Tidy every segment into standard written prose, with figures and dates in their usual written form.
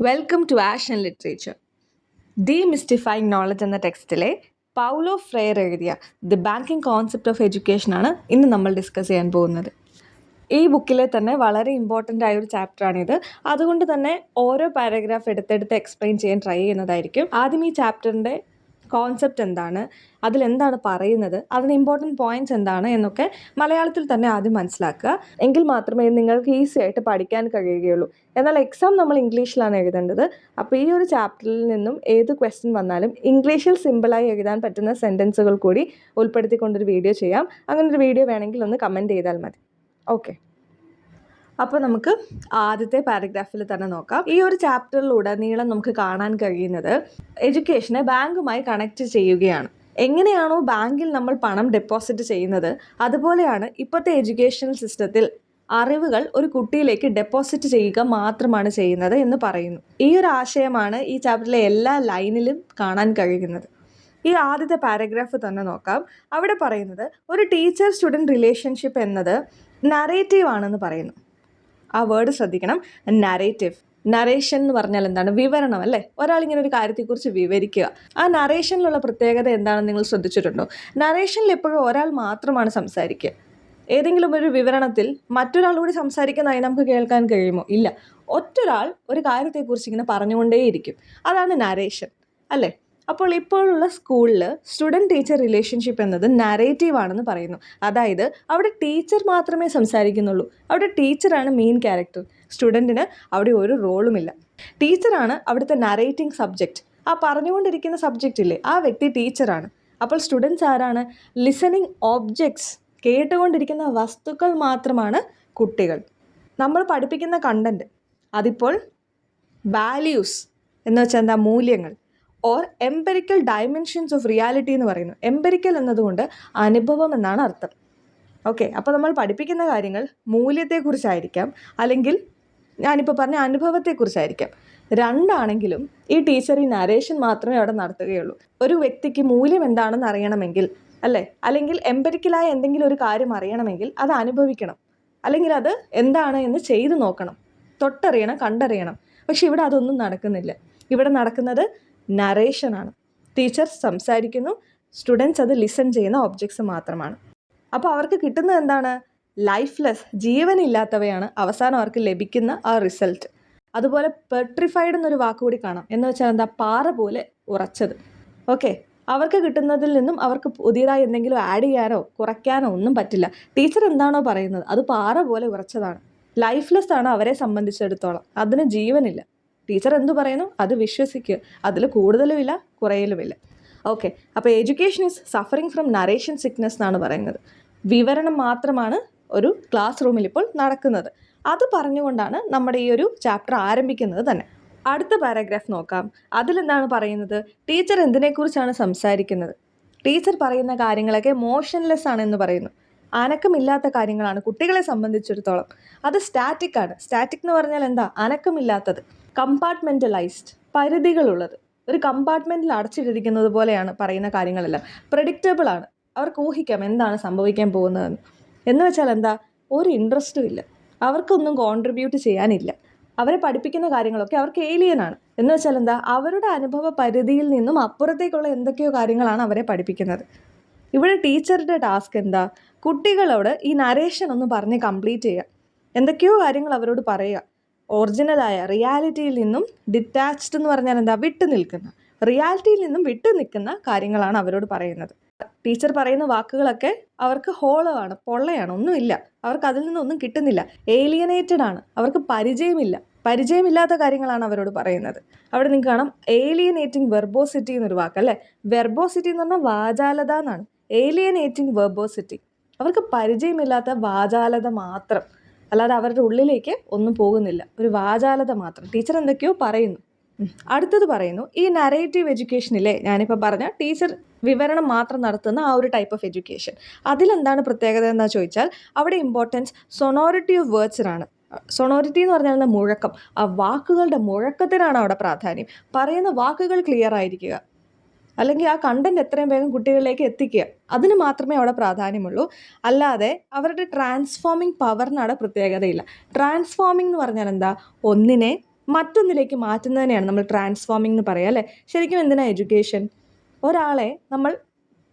Welcome to ash and literature. Demystifying knowledge എന്ന ടെക്സ്റ്റിലെ Paulo Freire എഴുതിയ ദി ബാങ്കിങ് കോൺസെപ്റ്റ് ഓഫ് എഡ്യൂക്കേഷനാണ് ഇന്ന് നമ്മൾ ഡിസ്കസ് ചെയ്യാൻ പോകുന്നത്. ഈ ബുക്കിലെ തന്നെ വളരെ ഇമ്പോർട്ടൻ്റ് ആയ ഒരു ചാപ്റ്ററാണിത്. അതുകൊണ്ട് തന്നെ ഓരോ പാരഗ്രാഫ് എടുത്തെടുത്ത് എക്സ്പ്ലെയിൻ ചെയ്യാൻ ട്രൈ ചെയ്യുന്നതായിരിക്കും. ആദ്യം ഈ ചാപ്റ്ററിൻ്റെ കോൺസെപ്റ്റ് എന്താണ്, അതിലെന്താണ് പറയുന്നത്, അതിന് ഇമ്പോർട്ടൻറ്റ് പോയിൻറ്റ്സ് എന്താണ് എന്നൊക്കെ മലയാളത്തിൽ തന്നെ ആദ്യം മനസ്സിലാക്കുക. എങ്കിൽ മാത്രമേ നിങ്ങൾക്ക് ഈസി ആയിട്ട് പഠിക്കാൻ കഴിയുകയുള്ളൂ. എന്നാൽ എക്സാം നമ്മൾ ഇംഗ്ലീഷിലാണ് എഴുതേണ്ടത്. അപ്പോൾ ഈ ഒരു ചാപ്റ്ററിൽ നിന്നും ഏത് ക്വസ്റ്റ്യൻ വന്നാലും ഇംഗ്ലീഷിൽ സിമ്പിളായി എഴുതാൻ പറ്റുന്ന സെൻറ്റൻസുകൾ കൂടി ഉൾപ്പെടുത്തിക്കൊണ്ടൊരു വീഡിയോ ചെയ്യാം. അങ്ങനൊരു വീഡിയോ വേണമെങ്കിൽ ഒന്ന് കമൻറ്റ് ചെയ്താൽ മതി. ഓക്കെ, അപ്പോൾ നമുക്ക് ആദ്യത്തെ പാരഗ്രാഫിൽ തന്നെ നോക്കാം. ഈ ഒരു ചാപ്റ്ററിലുടനീളം നമുക്ക് കാണാൻ കഴിയുന്നത് എഡ്യൂക്കേഷനെ ബാങ്കുമായി കണക്ട് ചെയ്യുകയാണ്. എങ്ങനെയാണോ ബാങ്കിൽ നമ്മൾ പണം ഡെപ്പോസിറ്റ് ചെയ്യുന്നത്, അതുപോലെയാണ് ഇപ്പോഴത്തെ എഡ്യൂക്കേഷണൽ സിസ്റ്റത്തിൽ അറിവുകൾ ഒരു കുട്ടിയിലേക്ക് ഡെപ്പോസിറ്റ് ചെയ്യുക മാത്രമാണ് ചെയ്യുന്നത് എന്ന് പറയുന്നു. ഈ ഒരു ആശയമാണ് ഈ ചാപ്റ്ററിലെ എല്ലാ ലൈനിലും കാണാൻ കഴിയുന്നത്. ഈ ആദ്യത്തെ പാരഗ്രാഫ് തന്നെ നോക്കാം. അവിടെ പറയുന്നത് ഒരു ടീച്ചർ സ്റ്റുഡൻറ് റിലേഷൻഷിപ്പ് എന്നത് നറേറ്റീവ് ആണെന്ന് പറയുന്നു. ആ വേർഡ് ശ്രദ്ധിക്കണം, നറേറ്റീവ്. നറേഷൻ എന്ന് പറഞ്ഞാൽ എന്താണ്? വിവരണം അല്ലേ? ഒരാളിങ്ങനെ ഒരു കാര്യത്തെക്കുറിച്ച് വിവരിക്കുക. ആ നറേഷനിലുള്ള പ്രത്യേകത എന്താണെന്ന് നിങ്ങൾ ശ്രദ്ധിച്ചിട്ടുണ്ടോ? നറേഷനിൽ എപ്പോഴും ഒരാൾ മാത്രമാണ് സംസാരിക്കുക. ഏതെങ്കിലും ഒരു വിവരണത്തിൽ മറ്റൊരാൾ കൂടി സംസാരിക്കുന്നതായി നമുക്ക് കേൾക്കാൻ കഴിയുമോ? ഇല്ല. ഒറ്റൊരാൾ ഒരു കാര്യത്തെക്കുറിച്ച് ഇങ്ങനെ പറഞ്ഞുകൊണ്ടേയിരിക്കും. അതാണ് നറേഷൻ അല്ലേ? അപ്പോൾ ഇപ്പോഴുള്ള സ്കൂളിൽ സ്റ്റുഡൻറ് ടീച്ചർ റിലേഷൻഷിപ്പ് എന്നത് നറേറ്റീവ് ആണെന്ന് പറയുന്നു. അതായത് അവിടെ ടീച്ചർ മാത്രമേ സംസാരിക്കുന്നുള്ളൂ. അവിടെ ടീച്ചറാണ് മെയിൻ ക്യാരക്ടർ. സ്റ്റുഡൻറ്റിന് അവിടെ ഒരു റോളുമില്ല. ടീച്ചറാണ് അവിടുത്തെ നറേറ്റിംഗ് സബ്ജക്റ്റ്. ആ പറഞ്ഞുകൊണ്ടിരിക്കുന്ന സബ്ജക്റ്റ് ഇല്ലേ, ആ വ്യക്തി ടീച്ചറാണ്. അപ്പോൾ സ്റ്റുഡൻസ് ആരാണ്? ലിസണിങ് ഓബ്ജക്ട്സ്, കേട്ടുകൊണ്ടിരിക്കുന്ന വസ്തുക്കൾ മാത്രമാണ് കുട്ടികൾ. നമ്മൾ പഠിപ്പിക്കുന്ന കണ്ടൻറ്റ് അതിപ്പോൾ വാല്യൂസ് എന്ന് വെച്ചാൽ എന്താ? മൂല്യങ്ങൾ or empirical dimensions of reality എന്ന് പറയുന്നു. എംപെരിക്കൽ എന്നതുകൊണ്ട് അനുഭവം എന്നാണ് അർത്ഥം. ഓക്കെ, അപ്പോൾ നമ്മൾ പഠിപ്പിക്കുന്ന കാര്യങ്ങൾ മൂല്യത്തെക്കുറിച്ചായിരിക്കാം, അല്ലെങ്കിൽ ഞാനിപ്പോൾ പറഞ്ഞ അനുഭവത്തെക്കുറിച്ചായിരിക്കാം. രണ്ടാണെങ്കിലും ഈ ടീച്ചർ ഈ നരേഷൻ മാത്രമേ അവിടെ നടത്തുകയുള്ളൂ. ഒരു വ്യക്തിക്ക് മൂല്യം എന്താണെന്ന് അറിയണമെങ്കിൽ അല്ലേ, അല്ലെങ്കിൽ എംപെരിക്കലായ എന്തെങ്കിലും ഒരു കാര്യം അറിയണമെങ്കിൽ അത് അനുഭവിക്കണം, അല്ലെങ്കിൽ അത് എന്താണ് എന്ന് ചെയ്തു നോക്കണം, തൊട്ടറിയണം, കണ്ടറിയണം. പക്ഷെ ഇവിടെ അതൊന്നും നടക്കുന്നില്ല. ഇവിടെ നടക്കുന്നത് നറേഷനാണ്. ടീച്ചർ സംസാരിക്കുന്നു, സ്റ്റുഡൻസ് അത് ലിസൺ ചെയ്യുന്ന ഒബ്ജക്ട്സ് മാത്രമാണ്. അപ്പോൾ അവർക്ക് കിട്ടുന്നത് എന്താണ്? ലൈഫ്ലെസ്, ജീവനില്ലാത്തവയാണ് അവസാനം അവർക്ക് ലഭിക്കുന്ന ആ റിസൾട്ട്. അതുപോലെ പെട്രിഫൈഡ് എന്നൊരു വാക്കുകൂടി കാണാം. എന്ന് വെച്ചാൽ എന്താ? പാറ പോലെ ഉറച്ചത്. ഓക്കെ, അവർക്ക് കിട്ടുന്നതിൽ നിന്നും അവർക്ക് പുതിയതായി എന്തെങ്കിലും ആഡ് ചെയ്യാനോ കുറയ്ക്കാനോ ഒന്നും പറ്റില്ല. ടീച്ചർ എന്താണോ പറയുന്നത് അത് പാറ പോലെ ഉറച്ചതാണ്. ലൈഫ്ലെസ് ആണ് അവരെ സംബന്ധിച്ചിടത്തോളം. അതിന് ജീവനില്ല. ടീച്ചർ എന്തു പറയുന്നു അത് വിശ്വസിക്കുക. അതിൽ കൂടുതലുമില്ല, കുറയലുമില്ല. ഓക്കെ, അപ്പോൾ education is suffering from narration sickness എന്നാണ് പറയുന്നത്. വിവരണം മാത്രമാണ് ഒരു ക്ലാസ് റൂമിൽ ഇപ്പോൾ നടക്കുന്നത്. അത് പറഞ്ഞുകൊണ്ടാണ് നമ്മുടെ ഈ ഒരു ചാപ്റ്റർ ആരംഭിക്കുന്നത് തന്നെ. അടുത്ത പാരഗ്രാഫ് നോക്കാം. അതിലെന്താണ് പറയുന്നത്? ടീച്ചർ എന്തിനെക്കുറിച്ചാണ് സംസാരിക്കുന്നത്? ടീച്ചർ പറയുന്ന കാര്യങ്ങളൊക്കെ മോഷൻലെസ് ആണെന്ന് പറയുന്നു. അനക്കമില്ലാത്ത കാര്യങ്ങളാണ് കുട്ടികളെ സംബന്ധിച്ചിടത്തോളം. അത് സ്റ്റാറ്റിക് ആണ്. സ്റ്റാറ്റിക് എന്ന് പറഞ്ഞാൽ എന്താ? അനക്കമില്ലാത്തത്. കമ്പാർട്ട്മെൻ്റലൈസ്ഡ്, പരിധികളുള്ളത്. ഒരു കമ്പാർട്ട്മെൻറ്റിൽ അടച്ചിട്ടിരിക്കുന്നത് പോലെയാണ് പറയുന്ന കാര്യങ്ങളെല്ലാം. പ്രെഡിക്റ്റബിൾ ആണ്. അവർക്ക് ഊഹിക്കാം എന്താണ് സംഭവിക്കാൻ പോകുന്നതെന്ന്. എന്ന് വെച്ചാൽ എന്താ? ഒരു ഇൻട്രസ്റ്റും ഇല്ല. അവർക്കൊന്നും കോൺട്രിബ്യൂട്ട് ചെയ്യാനില്ല. അവരെ പഠിപ്പിക്കുന്ന കാര്യങ്ങളൊക്കെ അവർക്ക് ഏലിയനാണ്. എന്ന് വെച്ചാൽ എന്താ? അവരുടെ അനുഭവ പരിധിയിൽ നിന്നും അപ്പുറത്തേക്കുള്ള എന്തൊക്കെയോ കാര്യങ്ങളാണ് അവരെ പഠിപ്പിക്കുന്നത്. ഇവിടെ ടീച്ചറുടെ ടാസ്ക് എന്താ? കുട്ടികളോട് ഈ നരേഷൻ ഒന്ന് പറഞ്ഞ് കംപ്ലീറ്റ് ചെയ്യുക. എന്തൊക്കെയോ കാര്യങ്ങൾ അവരോട് പറയുക. ഒറിജിനലായ റിയാലിറ്റിയിൽ നിന്നും ഡിറ്റാച്ച്ഡ് എന്ന് പറഞ്ഞാൽ എന്താ? വിട്ടു നിൽക്കുന്ന, റിയാലിറ്റിയിൽ നിന്നും വിട്ടു നിൽക്കുന്ന കാര്യങ്ങളാണ് അവരോട് പറയുന്നത്. ടീച്ചർ പറയുന്ന വാക്കുകളൊക്കെ അവർക്ക് ഹോളോ ആണ്, പൊള്ളയാണ്, ഒന്നുമില്ല. അവർക്ക് അതിൽ നിന്നൊന്നും കിട്ടുന്നില്ല. ഏലിയനേറ്റഡ് ആണ്. അവർക്ക് പരിചയമില്ലാത്ത കാര്യങ്ങളാണ് അവരോട് പറയുന്നത്. അവിടെ നിങ്ങൾക്ക് കാണാം ഏലിയനേറ്റിംഗ് വെർബോസിറ്റി എന്നൊരു വാക്കല്ലേ. വെർബോസിറ്റി എന്ന് പറഞ്ഞാൽ വാചാലത എന്നാണ്. ഏലിയനേറ്റിംഗ് വെർബോസിറ്റി, അവർക്ക് പരിചയമില്ലാത്ത വാചാലത മാത്രം, അല്ലാതെ അവരുടെ ഉള്ളിലേക്ക് ഒന്നും പോകുന്നില്ല. ഒരു വാചാലത മാത്രം. ടീച്ചർ എന്തൊക്കെയോ പറയുന്നു. അടുത്തത് പറയുന്നു, ഈ നരേറ്റീവ് എഡ്യൂക്കേഷനിലെ ഞാനിപ്പോൾ പറഞ്ഞ ടീച്ചർ വിവരണം മാത്രം നടത്തുന്ന ആ ഒരു ടൈപ്പ് ഓഫ് എഡ്യൂക്കേഷൻ, അതിലെന്താണ് പ്രത്യേകത എന്ന് ചോദിച്ചാൽ അവിടെ ഇമ്പോർട്ടൻസ് സൊണോറിറ്റി ഓഫ് വേർഡ്സിനാണ്. സൊണോറിറ്റി എന്ന് പറഞ്ഞാൽ മുഴക്കം. ആ വാക്കുകളുടെ മുഴക്കത്തിനാണ് അവിടെ പ്രാധാന്യം. പറയുന്ന വാക്കുകൾ ക്ലിയർ ആയിരിക്കുക, അല്ലെങ്കിൽ ആ കണ്ടന്റ് എത്രയും വേഗം കുട്ടികളിലേക്ക് എത്തിക്കുക, അതിന് മാത്രമേ അവിടെ പ്രാധാന്യമുള്ളൂ. അല്ലാതെ അവരുടെ ട്രാൻസ്ഫോമിങ് പവറിന് അവിടെ പ്രത്യേകതയില്ല. ട്രാൻസ്ഫോമിംഗ് എന്ന് പറഞ്ഞാൽ എന്താ? ഒന്നിനെ മറ്റൊന്നിലേക്ക് മാറ്റുന്നതിനെയാണ് നമ്മൾ ട്രാൻസ്ഫോമിംഗ് എന്ന് പറയുക അല്ലേ. ശരിക്കും എന്തിനാണ് എഡ്യൂക്കേഷൻ? ഒരാളെ നമ്മൾ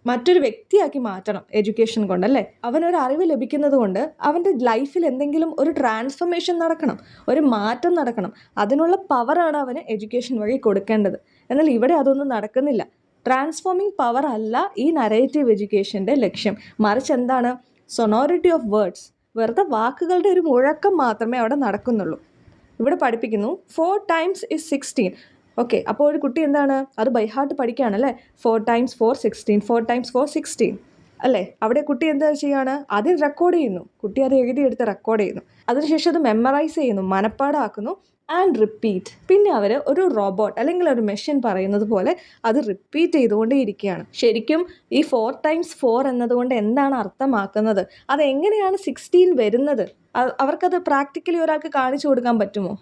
മറ്റൊരു വ്യക്തിയാക്കി മാറ്റണം എഡ്യൂക്കേഷൻ കൊണ്ടല്ലേ. അവനൊരു അറിവ് ലഭിക്കുന്നത് കൊണ്ട് അവൻ്റെ ലൈഫിൽ എന്തെങ്കിലും ഒരു ട്രാൻസ്ഫോർമേഷൻ നടക്കണം, ഒരു മാറ്റം നടക്കണം. അതിനുള്ള പവറാണ് അവന് എഡ്യൂക്കേഷൻ വഴി കൊടുക്കേണ്ടത്. എന്നാൽ ഇവിടെ അതൊന്നും നടക്കുന്നില്ല. ട്രാൻസ്ഫോമിംഗ് പവർ അല്ല ഈ നരേറ്റീവ് എഡ്യൂക്കേഷൻ്റെ ലക്ഷ്യം. മറിച്ച് എന്താണ്? സൊണോറിറ്റി ഓഫ് വേർഡ്സ്, വെറുതെ വാക്കുകളുടെ ഒരു മുഴക്കം മാത്രമേ അവിടെ നടക്കുന്നുള്ളൂ. ഇവിടെ പഠിപ്പിക്കുന്നു 4 times is 16. ഓക്കെ, അപ്പോൾ ഒരു കുട്ടി എന്താണ് അത് ബൈ ഹാർട്ട് പഠിക്കുകയാണല്ലേ. 4 times 4 16, 4 times 4 16 അല്ലേ. അവിടെ കുട്ടി എന്താ ചെയ്യാണ്? ആദ്യം റെക്കോർഡ് ചെയ്യുന്നു. കുട്ടി അത് എഴുതിയെടുത്ത് റെക്കോർഡ് ചെയ്യുന്നു. അതിനുശേഷം അത് മെമ്മറൈസ് ചെയ്യുന്നു, മനപ്പാടാക്കുന്നു, ആൻഡ് റിപ്പീറ്റ്. പിന്നെ അവർ ഒരു റോബോട്ട് അല്ലെങ്കിൽ ഒരു മെഷീൻ പറയുന്നത് പോലെ അത് റിപ്പീറ്റ് ചെയ്തുകൊണ്ടേ ഇരിക്കുകയാണ്. ശരിക്കും ഈ 4 times 4 എന്നതുകൊണ്ട് എന്താണ് അർത്ഥമാക്കുന്നത്? അതെങ്ങനെയാണ് 16 വരുന്നത്? അവർക്കത് പ്രാക്ടിക്കലി ഒരാൾക്ക് കാണിച്ചു കൊടുക്കാൻ പറ്റുമോ?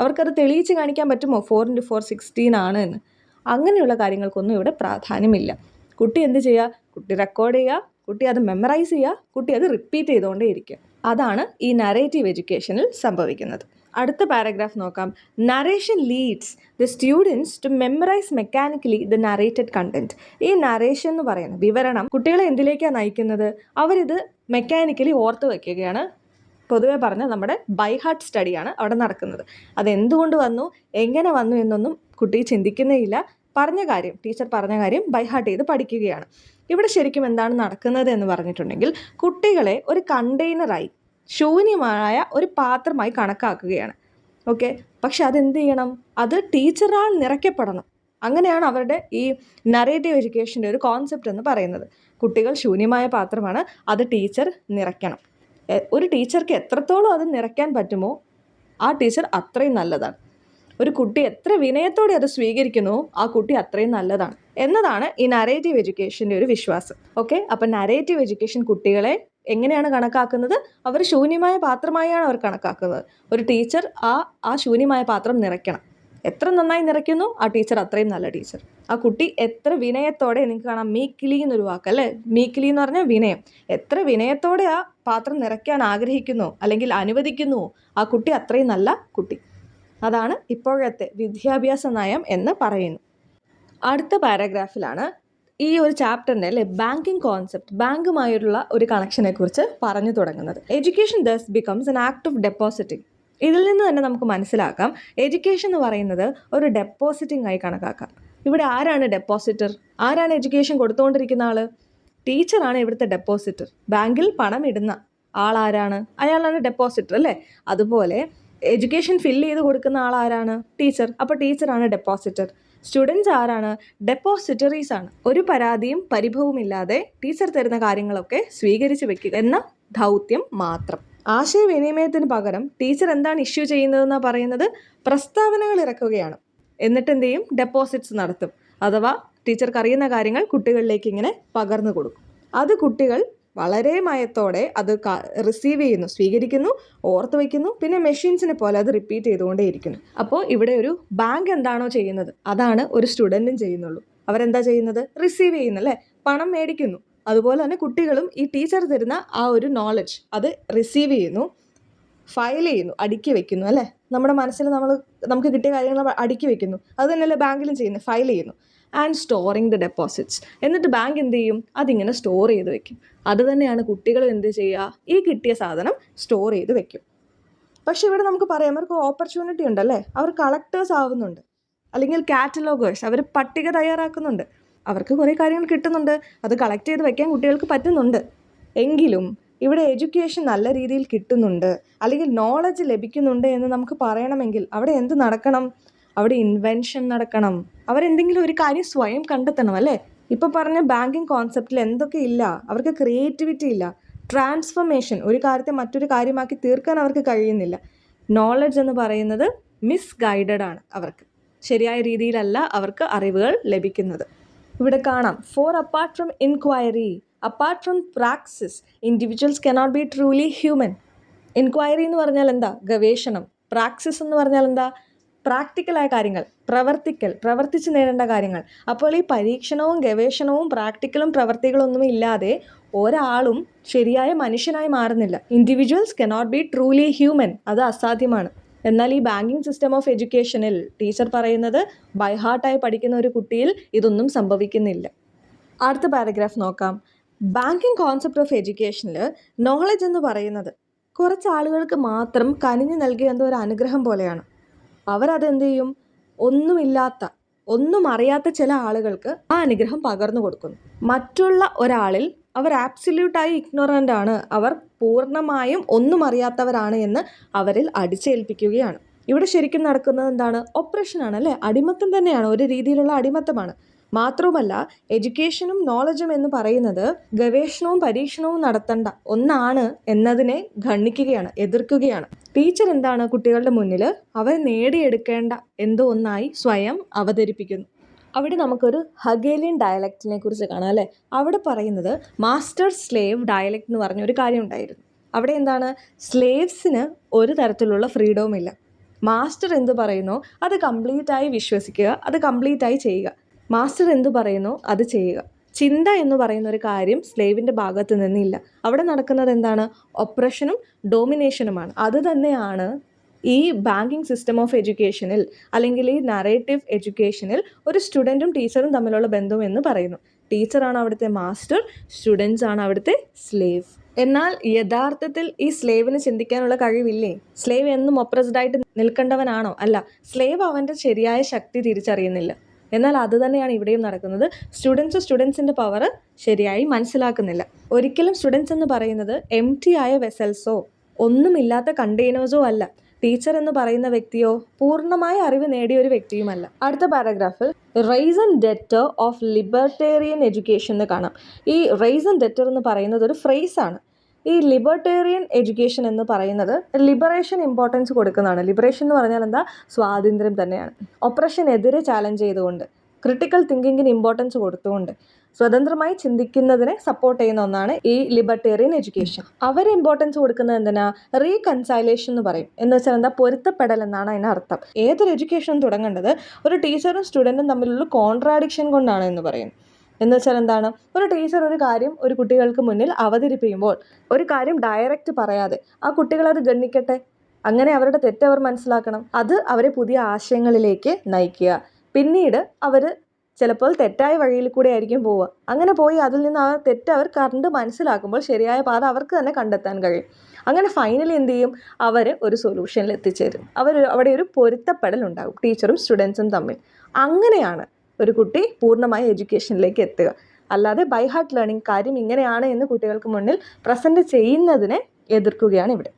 അവർക്കത് തെളിയിച്ച് കാണിക്കാൻ പറ്റുമോ 4 into 4 16 ആണ് എന്ന്? അങ്ങനെയുള്ള കാര്യങ്ങൾക്കൊന്നും ഇവിടെ പ്രാധാന്യമില്ല. കുട്ടി എന്ത് ചെയ്യുക? കുട്ടി റെക്കോർഡ് ചെയ്യുക, കുട്ടി അത് മെമ്മറൈസ് ചെയ്യുക, കുട്ടി അത് റിപ്പീറ്റ് ചെയ്തുകൊണ്ടേ ഇരിക്കുക. അതാണ് ഈ നരേറ്റീവ് എഡ്യൂക്കേഷനിൽ സംഭവിക്കുന്നത്. അടുത്ത പാരഗ്രാഫ് നോക്കാം. Narration leads the students to memorize mechanically the narrated content. ഈ നരേഷൻ എന്ന് പറയുന്ന വിവരണം കുട്ടികളെ എന്തിലേക്കാണ് നയിക്കുന്നത്? അവരിത് മെക്കാനിക്കലി ഓർത്ത് വയ്ക്കുകയാണ്. പൊതുവെ പറഞ്ഞാൽ നമ്മുടെ ബൈ ഹാർട്ട് സ്റ്റഡിയാണ് അവിടെ നടക്കുന്നത്. അതെന്തുകൊണ്ട് വന്നു, എങ്ങനെ വന്നു എന്നൊന്നും കുട്ടി ചിന്തിക്കുന്നേയില്ല. പറഞ്ഞ കാര്യം, ടീച്ചർ പറഞ്ഞ കാര്യം ബൈ ഹാർട്ട് ചെയ്ത് പഠിക്കുകയാണ്. ഇവിടെ ശരിക്കും എന്താണ് നടക്കുന്നത് എന്ന് പറഞ്ഞിട്ടുണ്ടെങ്കിൽ കുട്ടികളെ ഒരു കണ്ടെയ്നറായി, ശൂന്യമായ ഒരു പാത്രമായി കണക്കാക്കുകയാണ്. ഓക്കെ, പക്ഷെ അതെന്ത് ചെയ്യണം? അത് ടീച്ചറാൽ നിറയ്ക്കപ്പെടണം. അങ്ങനെയാണ് അവരുടെ ഈ നരേറ്റീവ് എഡ്യൂക്കേഷൻ്റെ ഒരു കോൺസെപ്റ്റ് എന്ന് പറയുന്നത്. കുട്ടികൾ ശൂന്യമായ പാത്രമാണ്, അത് ടീച്ചർ നിറയ്ക്കണം. ഒരു ടീച്ചർക്ക് എത്രത്തോളം അത് നിറയ്ക്കാൻ പറ്റുമോ ആ ടീച്ചർ അത്രയും നല്ലതാണ്. ഒരു കുട്ടി എത്ര വിനയത്തോടെ അത് സ്വീകരിക്കുന്നു ആ കുട്ടി അത്രയും നല്ലതാണ് എന്നതാണ് ഈ നരേറ്റീവ് എഡ്യൂക്കേഷൻ്റെ ഒരു വിശ്വാസം. ഓക്കെ, അപ്പം നരേറ്റീവ് എഡ്യൂക്കേഷൻ കുട്ടികളെ എങ്ങനെയാണ് കണക്കാക്കുന്നത്? അവർ ശൂന്യമായ പാത്രമായാണ് അവർ കണക്കാക്കുന്നത്. ഒരു ടീച്ചർ ആ ശൂന്യമായ പാത്രം നിറയ്ക്കണം. എത്ര നന്നായി നിറയ്ക്കുന്നു ആ ടീച്ചർ അത്രയും നല്ല ടീച്ചർ. ആ കുട്ടി എത്ര വിനയത്തോടെ, നിങ്ങൾക്ക് കാണാം മീക്കിലി എന്നൊരു വാക്കല്ലേ, മീക്കിലി എന്ന് പറഞ്ഞാൽ വിനയം. എത്ര വിനയത്തോടെ ആ പാത്രം നിറയ്ക്കാൻ ആഗ്രഹിക്കുന്നു അല്ലെങ്കിൽ അനുവദിക്കുന്നു ആ കുട്ടി അത്രയും നല്ല കുട്ടി. അതാണ് ഇപ്പോഴത്തെ വിദ്യാഭ്യാസ നയം എന്ന് പറയുന്നു. അടുത്ത പാരഗ്രാഫിലാണ് ഈ ഒരു ചാപ്റ്ററിൻ്റെ അല്ലേ ബാങ്കിങ് കോൺസെപ്റ്റ്, ബാങ്കുമായുള്ള ഒരു കണക്ഷനെ കുറിച്ച് പറഞ്ഞു തുടങ്ങുന്നത്. Education thus becomes an act of depositing. ഇതിൽ നിന്ന് തന്നെ നമുക്ക് മനസ്സിലാക്കാം എഡ്യൂക്കേഷൻ എന്ന് പറയുന്നത് ഒരു ഡെപ്പോസിറ്റിംഗ് ആയി കണക്കാക്കാം. ഇവിടെ ആരാണ് ഡെപ്പോസിറ്റർ? ആരാണ് എഡ്യൂക്കേഷൻ കൊടുത്തുകൊണ്ടിരിക്കുന്ന ആൾ? ടീച്ചറാണ് ഇവിടുത്തെ ഡെപ്പോസിറ്റർ. ബാങ്കിൽ പണം ഇടുന്ന ആളാരാണ്? അയാളാണ് ഡെപ്പോസിറ്റർ അല്ലേ. അതുപോലെ എഡ്യൂക്കേഷൻ ഫില്ല് ചെയ്ത് കൊടുക്കുന്ന ആളാരാണ്? ടീച്ചർ. അപ്പോൾ ടീച്ചറാണ് ഡെപ്പോസിറ്റർ. സ്റ്റുഡൻസ് ആരാണ്? ഡെപ്പോസിറ്ററീസ് ആണ്. ഒരു പരാതിയും പരിഭവവും ഇല്ലാതെ ടീച്ചർ തരുന്ന കാര്യങ്ങളൊക്കെ സ്വീകരിച്ച് വെക്കുക എന്ന ദൗത്യം മാത്രം. ആശയവിനിമയത്തിന് പകരം ടീച്ചർ എന്താണ് ഇഷ്യൂ ചെയ്യുന്നതെന്നാണ് പറയുന്നത്? പ്രസ്താവനകൾ ഇറക്കുകയാണ്. എന്നിട്ട് എന്ത് ചെയ്യും? ഡെപ്പോസിറ്റ്സ് നടത്തും. അഥവാ ടീച്ചർക്ക് അറിയുന്ന കാര്യങ്ങൾ കുട്ടികളിലേക്ക് ഇങ്ങനെ പകർന്നു കൊടുക്കും. അത് കുട്ടികൾ വളരെ മയത്തോടെ അത് റിസീവ് ചെയ്യുന്നു, സ്വീകരിക്കുന്നു, ഓർത്ത് വയ്ക്കുന്നു. പിന്നെ മെഷീൻസിനെ പോലെ അത് റിപ്പീറ്റ് ചെയ്തുകൊണ്ടേയിരിക്കുന്നു. അപ്പോൾ ഇവിടെ ഒരു ബാങ്ക് എന്താണോ ചെയ്യുന്നത് അതാണ് ഒരു സ്റ്റുഡൻറ്റും ചെയ്യുന്നുള്ളൂ. അവരെന്താ ചെയ്യുന്നത്? റിസീവ് ചെയ്യുന്നല്ലേ, പണം മേടിക്കുന്നു. അതുപോലെ തന്നെ കുട്ടികളും ഈ ടീച്ചർ തരുന്ന ആ ഒരു നോളജ് അത് റിസീവ് ചെയ്യുന്നു, ഫയൽ ചെയ്യുന്നു, അടുക്കി വെക്കുന്നു അല്ലേ. നമ്മുടെ മനസ്സിൽ നമുക്ക് കിട്ടിയ കാര്യങ്ങൾ അടുക്കി വെക്കുന്നു. അത് തന്നെയല്ലേ ബാങ്കിലും ചെയ്യുന്നത്, ഫയൽ ചെയ്യുന്നു. And storing the deposits. എന്നിട്ട് ബാങ്ക് എന്ത് ചെയ്യും? അതിങ്ങനെ സ്റ്റോർ ചെയ്ത് വെക്കും. അത് തന്നെയാണ് കുട്ടികൾ എന്ത് ചെയ്യുക? ഈ കിട്ടിയ സാധനം സ്റ്റോർ ചെയ്ത് വെക്കും. പക്ഷെ ഇവിടെ നമുക്ക് പറയാം അവർക്ക് ഓപ്പർച്യൂണിറ്റി ഉണ്ടല്ലേ. അവർ കളക്ടേഴ്സ് ആവുന്നുണ്ട്, അല്ലെങ്കിൽ കാറ്റലോഗേഴ്സ്, അവർ പട്ടിക തയ്യാറാക്കുന്നുണ്ട്. അവർക്ക് കുറേ കാര്യങ്ങൾ കിട്ടുന്നുണ്ട്, അത് കളക്ട് ചെയ്ത് വെക്കാൻ കുട്ടികൾക്ക് പറ്റുന്നുണ്ട്. എങ്കിലും ഇവിടെ എഡ്യൂക്കേഷൻ നല്ല രീതിയിൽ കിട്ടുന്നുണ്ട് അല്ലെങ്കിൽ നോളജ് ലഭിക്കുന്നുണ്ട് എന്ന് നമുക്ക് പറയണമെങ്കിൽ അവിടെ എന്ത് നടക്കണം? അവിടെ ഇൻവെൻഷൻ നടക്കണം. അവരെന്തെങ്കിലും ഒരു കാര്യം സ്വയം കണ്ടെത്തണം അല്ലേ. ഇപ്പോൾ പറഞ്ഞ ബാങ്കിങ് കോൺസെപ്റ്റിൽ എന്തൊക്കെ ഇല്ല? അവർക്ക് ക്രിയേറ്റിവിറ്റി ഇല്ല, ട്രാൻസ്ഫർമേഷൻ, ഒരു കാര്യത്തെ മറ്റൊരു കാര്യമാക്കി തീർക്കാൻ അവർക്ക് കഴിയുന്നില്ല. നോളജ് എന്ന് പറയുന്നത് മിസ്ഗൈഡഡ് ആണ്. അവർക്ക് ശരിയായ രീതിയിലല്ല അവർക്ക് അറിവുകൾ ലഭിക്കുന്നത്. ഇവിടെ കാണാം for apart from inquiry, apart from praxis, individuals cannot be truly human. Inquiry എന്ന് പറഞ്ഞാൽ എന്താ? ഗവേഷണം. പ്രാക്സിസ് എന്ന് പറഞ്ഞാൽ എന്താ? പ്രാക്ടിക്കലായ കാര്യങ്ങൾ, പ്രവർത്തിച്ച് നേടേണ്ട കാര്യങ്ങൾ. അപ്പോൾ ഈ പരീക്ഷണവും ഗവേഷണവും പ്രാക്ടിക്കലും പ്രവർത്തികളൊന്നും ഇല്ലാതെ ഒരാളും ശരിയായ മനുഷ്യനായി മാറുന്നില്ല. Individuals cannot be truly human, അത് അസാധ്യമാണ്. എന്നാൽ ഈ ബാങ്കിങ് സിസ്റ്റം ഓഫ് എഡ്യൂക്കേഷനിൽ ടീച്ചർ പറയുന്നത് ബൈ ഹാർട്ടായി പഠിക്കുന്ന ഒരു കുട്ടിയിൽ ഇതൊന്നും സംഭവിക്കുന്നില്ല. അടുത്ത പാരഗ്രാഫ് നോക്കാം. ബാങ്കിങ് കോൺസെപ്റ്റ് ഓഫ് എഡ്യൂക്കേഷനിൽ നോളജ് എന്ന് പറയുന്നത് കുറച്ച് ആളുകൾക്ക് മാത്രം കനിഞ്ഞു നൽകിയ എന്തോ ഒരു അനുഗ്രഹം പോലെയാണ്. അവരതെന്ത് ചെയ്യും? ഒന്നും അറിയാത്ത ചില ആളുകൾക്ക് ആ അനുഗ്രഹം പകർന്നു കൊടുക്കുന്നു. മറ്റുള്ള ഒരാളിൽ അവർ ആബ്സല്യൂട്ടായി ഇഗ്നോറൻ്റ് ആണ്, അവർ പൂർണ്ണമായും ഒന്നും അറിയാത്തവരാണ് എന്ന് അവരിൽ അടിച്ചേൽപ്പിക്കുകയാണ്. ഇവിടെ ശരിക്കും നടക്കുന്നത് എന്താണ്? ഒപ്രഷനാണ് അല്ലേ? അടിമത്തം തന്നെയാണ്, ഒരു രീതിയിലുള്ള അടിമത്തമാണ്. മാത്രവുമല്ല, എഡ്യൂക്കേഷനും നോളജും എന്ന് പറയുന്നത് ഗവേഷണവും പരീക്ഷണവും നടത്തേണ്ട ഒന്നാണ് എന്നതിനെ ഖണ്ഡിക്കുകയാണ്, എതിർക്കുകയാണ്. ടീച്ചർ എന്താണ് കുട്ടികളുടെ മുന്നിൽ അവർ നേടിയെടുക്കേണ്ട എന്തോ ഒന്നായി സ്വയം അവതരിപ്പിക്കുന്നു. അവിടെ നമുക്കൊരു ഹഗേലിയൻ ഡയലക്റ്റിനെ കുറിച്ച് കാണാം അല്ലേ? അവിടെ പറയുന്നത് മാസ്റ്റർ സ്ലേവ് ഡയലക്റ്റ് എന്ന് പറഞ്ഞൊരു കാര്യം ഉണ്ടായിരുന്നു. അവിടെ എന്താണ്? സ്ലേവ്സിന് ഒരു തരത്തിലുള്ള ഫ്രീഡവും ഇല്ല. മാസ്റ്റർ എന്ത് പറയുന്നോ അത് കംപ്ലീറ്റായി വിശ്വസിക്കുക, അത് കംപ്ലീറ്റായി ചെയ്യുക. മാസ്റ്റർ എന്തു പറയുന്നോ അത് ചെയ്യുക. ചിന്ത എന്ന് പറയുന്ന ഒരു കാര്യം സ്ലേവിൻ്റെ ഭാഗത്ത് നിന്നില്ല. അവിടെ നടക്കുന്നത് എന്താണ്? ഒപ്രഷനും ഡോമിനേഷനുമാണ്. അത് തന്നെയാണ് ഈ ബാങ്കിങ് സിസ്റ്റം ഓഫ് എഡ്യൂക്കേഷനിൽ അല്ലെങ്കിൽ ഈ നറേറ്റീവ് എഡ്യൂക്കേഷനിൽ ഒരു സ്റ്റുഡൻറ്റും ടീച്ചറും തമ്മിലുള്ള ബന്ധം എന്ന് പറയുന്നു. ടീച്ചറാണ് അവിടുത്തെ മാസ്റ്റർ, സ്റ്റുഡൻസ് ആണ് അവിടുത്തെ സ്ലേവ്. എന്നാൽ യഥാർത്ഥത്തിൽ ഈ സ്ലേവിന് ചിന്തിക്കാനുള്ള കഴിവില്ലേ? സ്ലേവ് എന്നും ഒപ്രസ്ഡായിട്ട് നിൽക്കേണ്ടവനാണോ? അല്ല. സ്ലേവ് അവൻ്റെ ശരിയായ ശക്തി തിരിച്ചറിയുന്നില്ല. എന്നാൽ അത് തന്നെയാണ് ഇവിടെയും നടക്കുന്നത്. സ്റ്റുഡൻസിൻ്റെ പവർ ശരിയായി മനസ്സിലാക്കുന്നില്ല. ഒരിക്കലും സ്റ്റുഡൻസ് എന്ന് പറയുന്നത് എംപ്റ്റി ആയ വെസൽസോ ഒന്നുമില്ലാത്ത കണ്ടെയ്നേഴ്സോ അല്ല. ടീച്ചർ എന്ന് പറയുന്ന വ്യക്തിയോ പൂർണ്ണമായ അറിവ് നേടിയ ഒരു വ്യക്തിയുമല്ല. അടുത്ത പാരഗ്രാഫിൽ raison d'être of libertarian education എന്ന് കാണാം. ഈ റൈസ് ആൻഡ് ഡെറ്റർ എന്ന് പറയുന്നത് ഒരു ഫ്രേസാണ്. ഈ ലിബർട്ടേറിയൻ എഡ്യൂക്കേഷൻ എന്ന് പറയുന്നത് ലിബറേഷൻ ഇമ്പോർട്ടൻസ് കൊടുക്കുന്നതാണ്. ലിബറേഷൻ എന്ന് പറഞ്ഞാൽ എന്താ? സ്വാതന്ത്ര്യം തന്നെയാണ്. ഒപ്രഷനെതിരെ ചാലഞ്ച് ചെയ്തുകൊണ്ട്, ക്രിട്ടിക്കൽ തിങ്കിങ്ങിന് ഇമ്പോർട്ടൻസ് കൊടുത്തുകൊണ്ട്, സ്വതന്ത്രമായി ചിന്തിക്കുന്നതിനെ സപ്പോർട്ട് ചെയ്യുന്ന ഒന്നാണ് ഈ ലിബർട്ടേറിയൻ എഡ്യൂക്കേഷൻ. അവർ ഇമ്പോർട്ടൻസ് കൊടുക്കുന്നത് എന്തിനാ? റീകൺസൈലേഷൻ എന്ന് പറയും. എന്ന് വെച്ചാൽ എന്താ? പൊരുത്തപ്പെടൽ എന്നാണ് അതിന് അർത്ഥം. ഏതൊരു എഡ്യൂക്കേഷനും തുടങ്ങേണ്ടത് ഒരു ടീച്ചറും സ്റ്റുഡൻറ്റും തമ്മിലുള്ള കോൺട്രാഡിക്ഷൻ കൊണ്ടാണ് എന്ന് പറയും. എന്ന് വെച്ചാൽ എന്താണ്? ഒരു ടീച്ചർ ഒരു കാര്യം ഒരു കുട്ടികൾക്ക് മുന്നിൽ അവതരിപ്പിക്കുമ്പോൾ ഒരു കാര്യം ഡയറക്റ്റ് പറയാതെ ആ കുട്ടികളത് ഗണ്ണിക്കട്ടെ, അങ്ങനെ അവരുടെ തെറ്റ് അവർ മനസ്സിലാക്കണം, അത് അവരെ പുതിയ ആശയങ്ങളിലേക്ക് നയിക്കുക. പിന്നീട് അവർ ചിലപ്പോൾ തെറ്റായ വഴിയിൽ കൂടെ ആയിരിക്കും പോവുക. അങ്ങനെ പോയി അതിൽ നിന്ന് ആ തെറ്റ് അവർ കണ്ട് മനസ്സിലാക്കുമ്പോൾ ശരിയായ പാത അവർക്ക് തന്നെ കണ്ടെത്താൻ കഴിയും. അങ്ങനെ ഫൈനലി എന്ത് ചെയ്യും? അവർ ഒരു സൊല്യൂഷനിൽ എത്തിച്ചേരും. അവിടെ ഒരു പൊരുത്തപ്പെടൽ ഉണ്ടാകും ടീച്ചറും സ്റ്റുഡൻസും തമ്മിൽ. അങ്ങനെയാണ് ഒരു കുട്ടി പൂർണ്ണമായ എഡ്യൂക്കേഷനിലേക്ക് എത്തുക. അല്ലാതെ ബൈ ഹാർട്ട് ലേണിംഗ് കാര്യം ഇങ്ങനെയാണ് എന്ന് കുട്ടികൾക്ക് മുന്നിൽ പ്രസൻറ്റ് ചെയ്യുന്നതിനെ എതിർക്കുകയാണ് ഇവിടെ.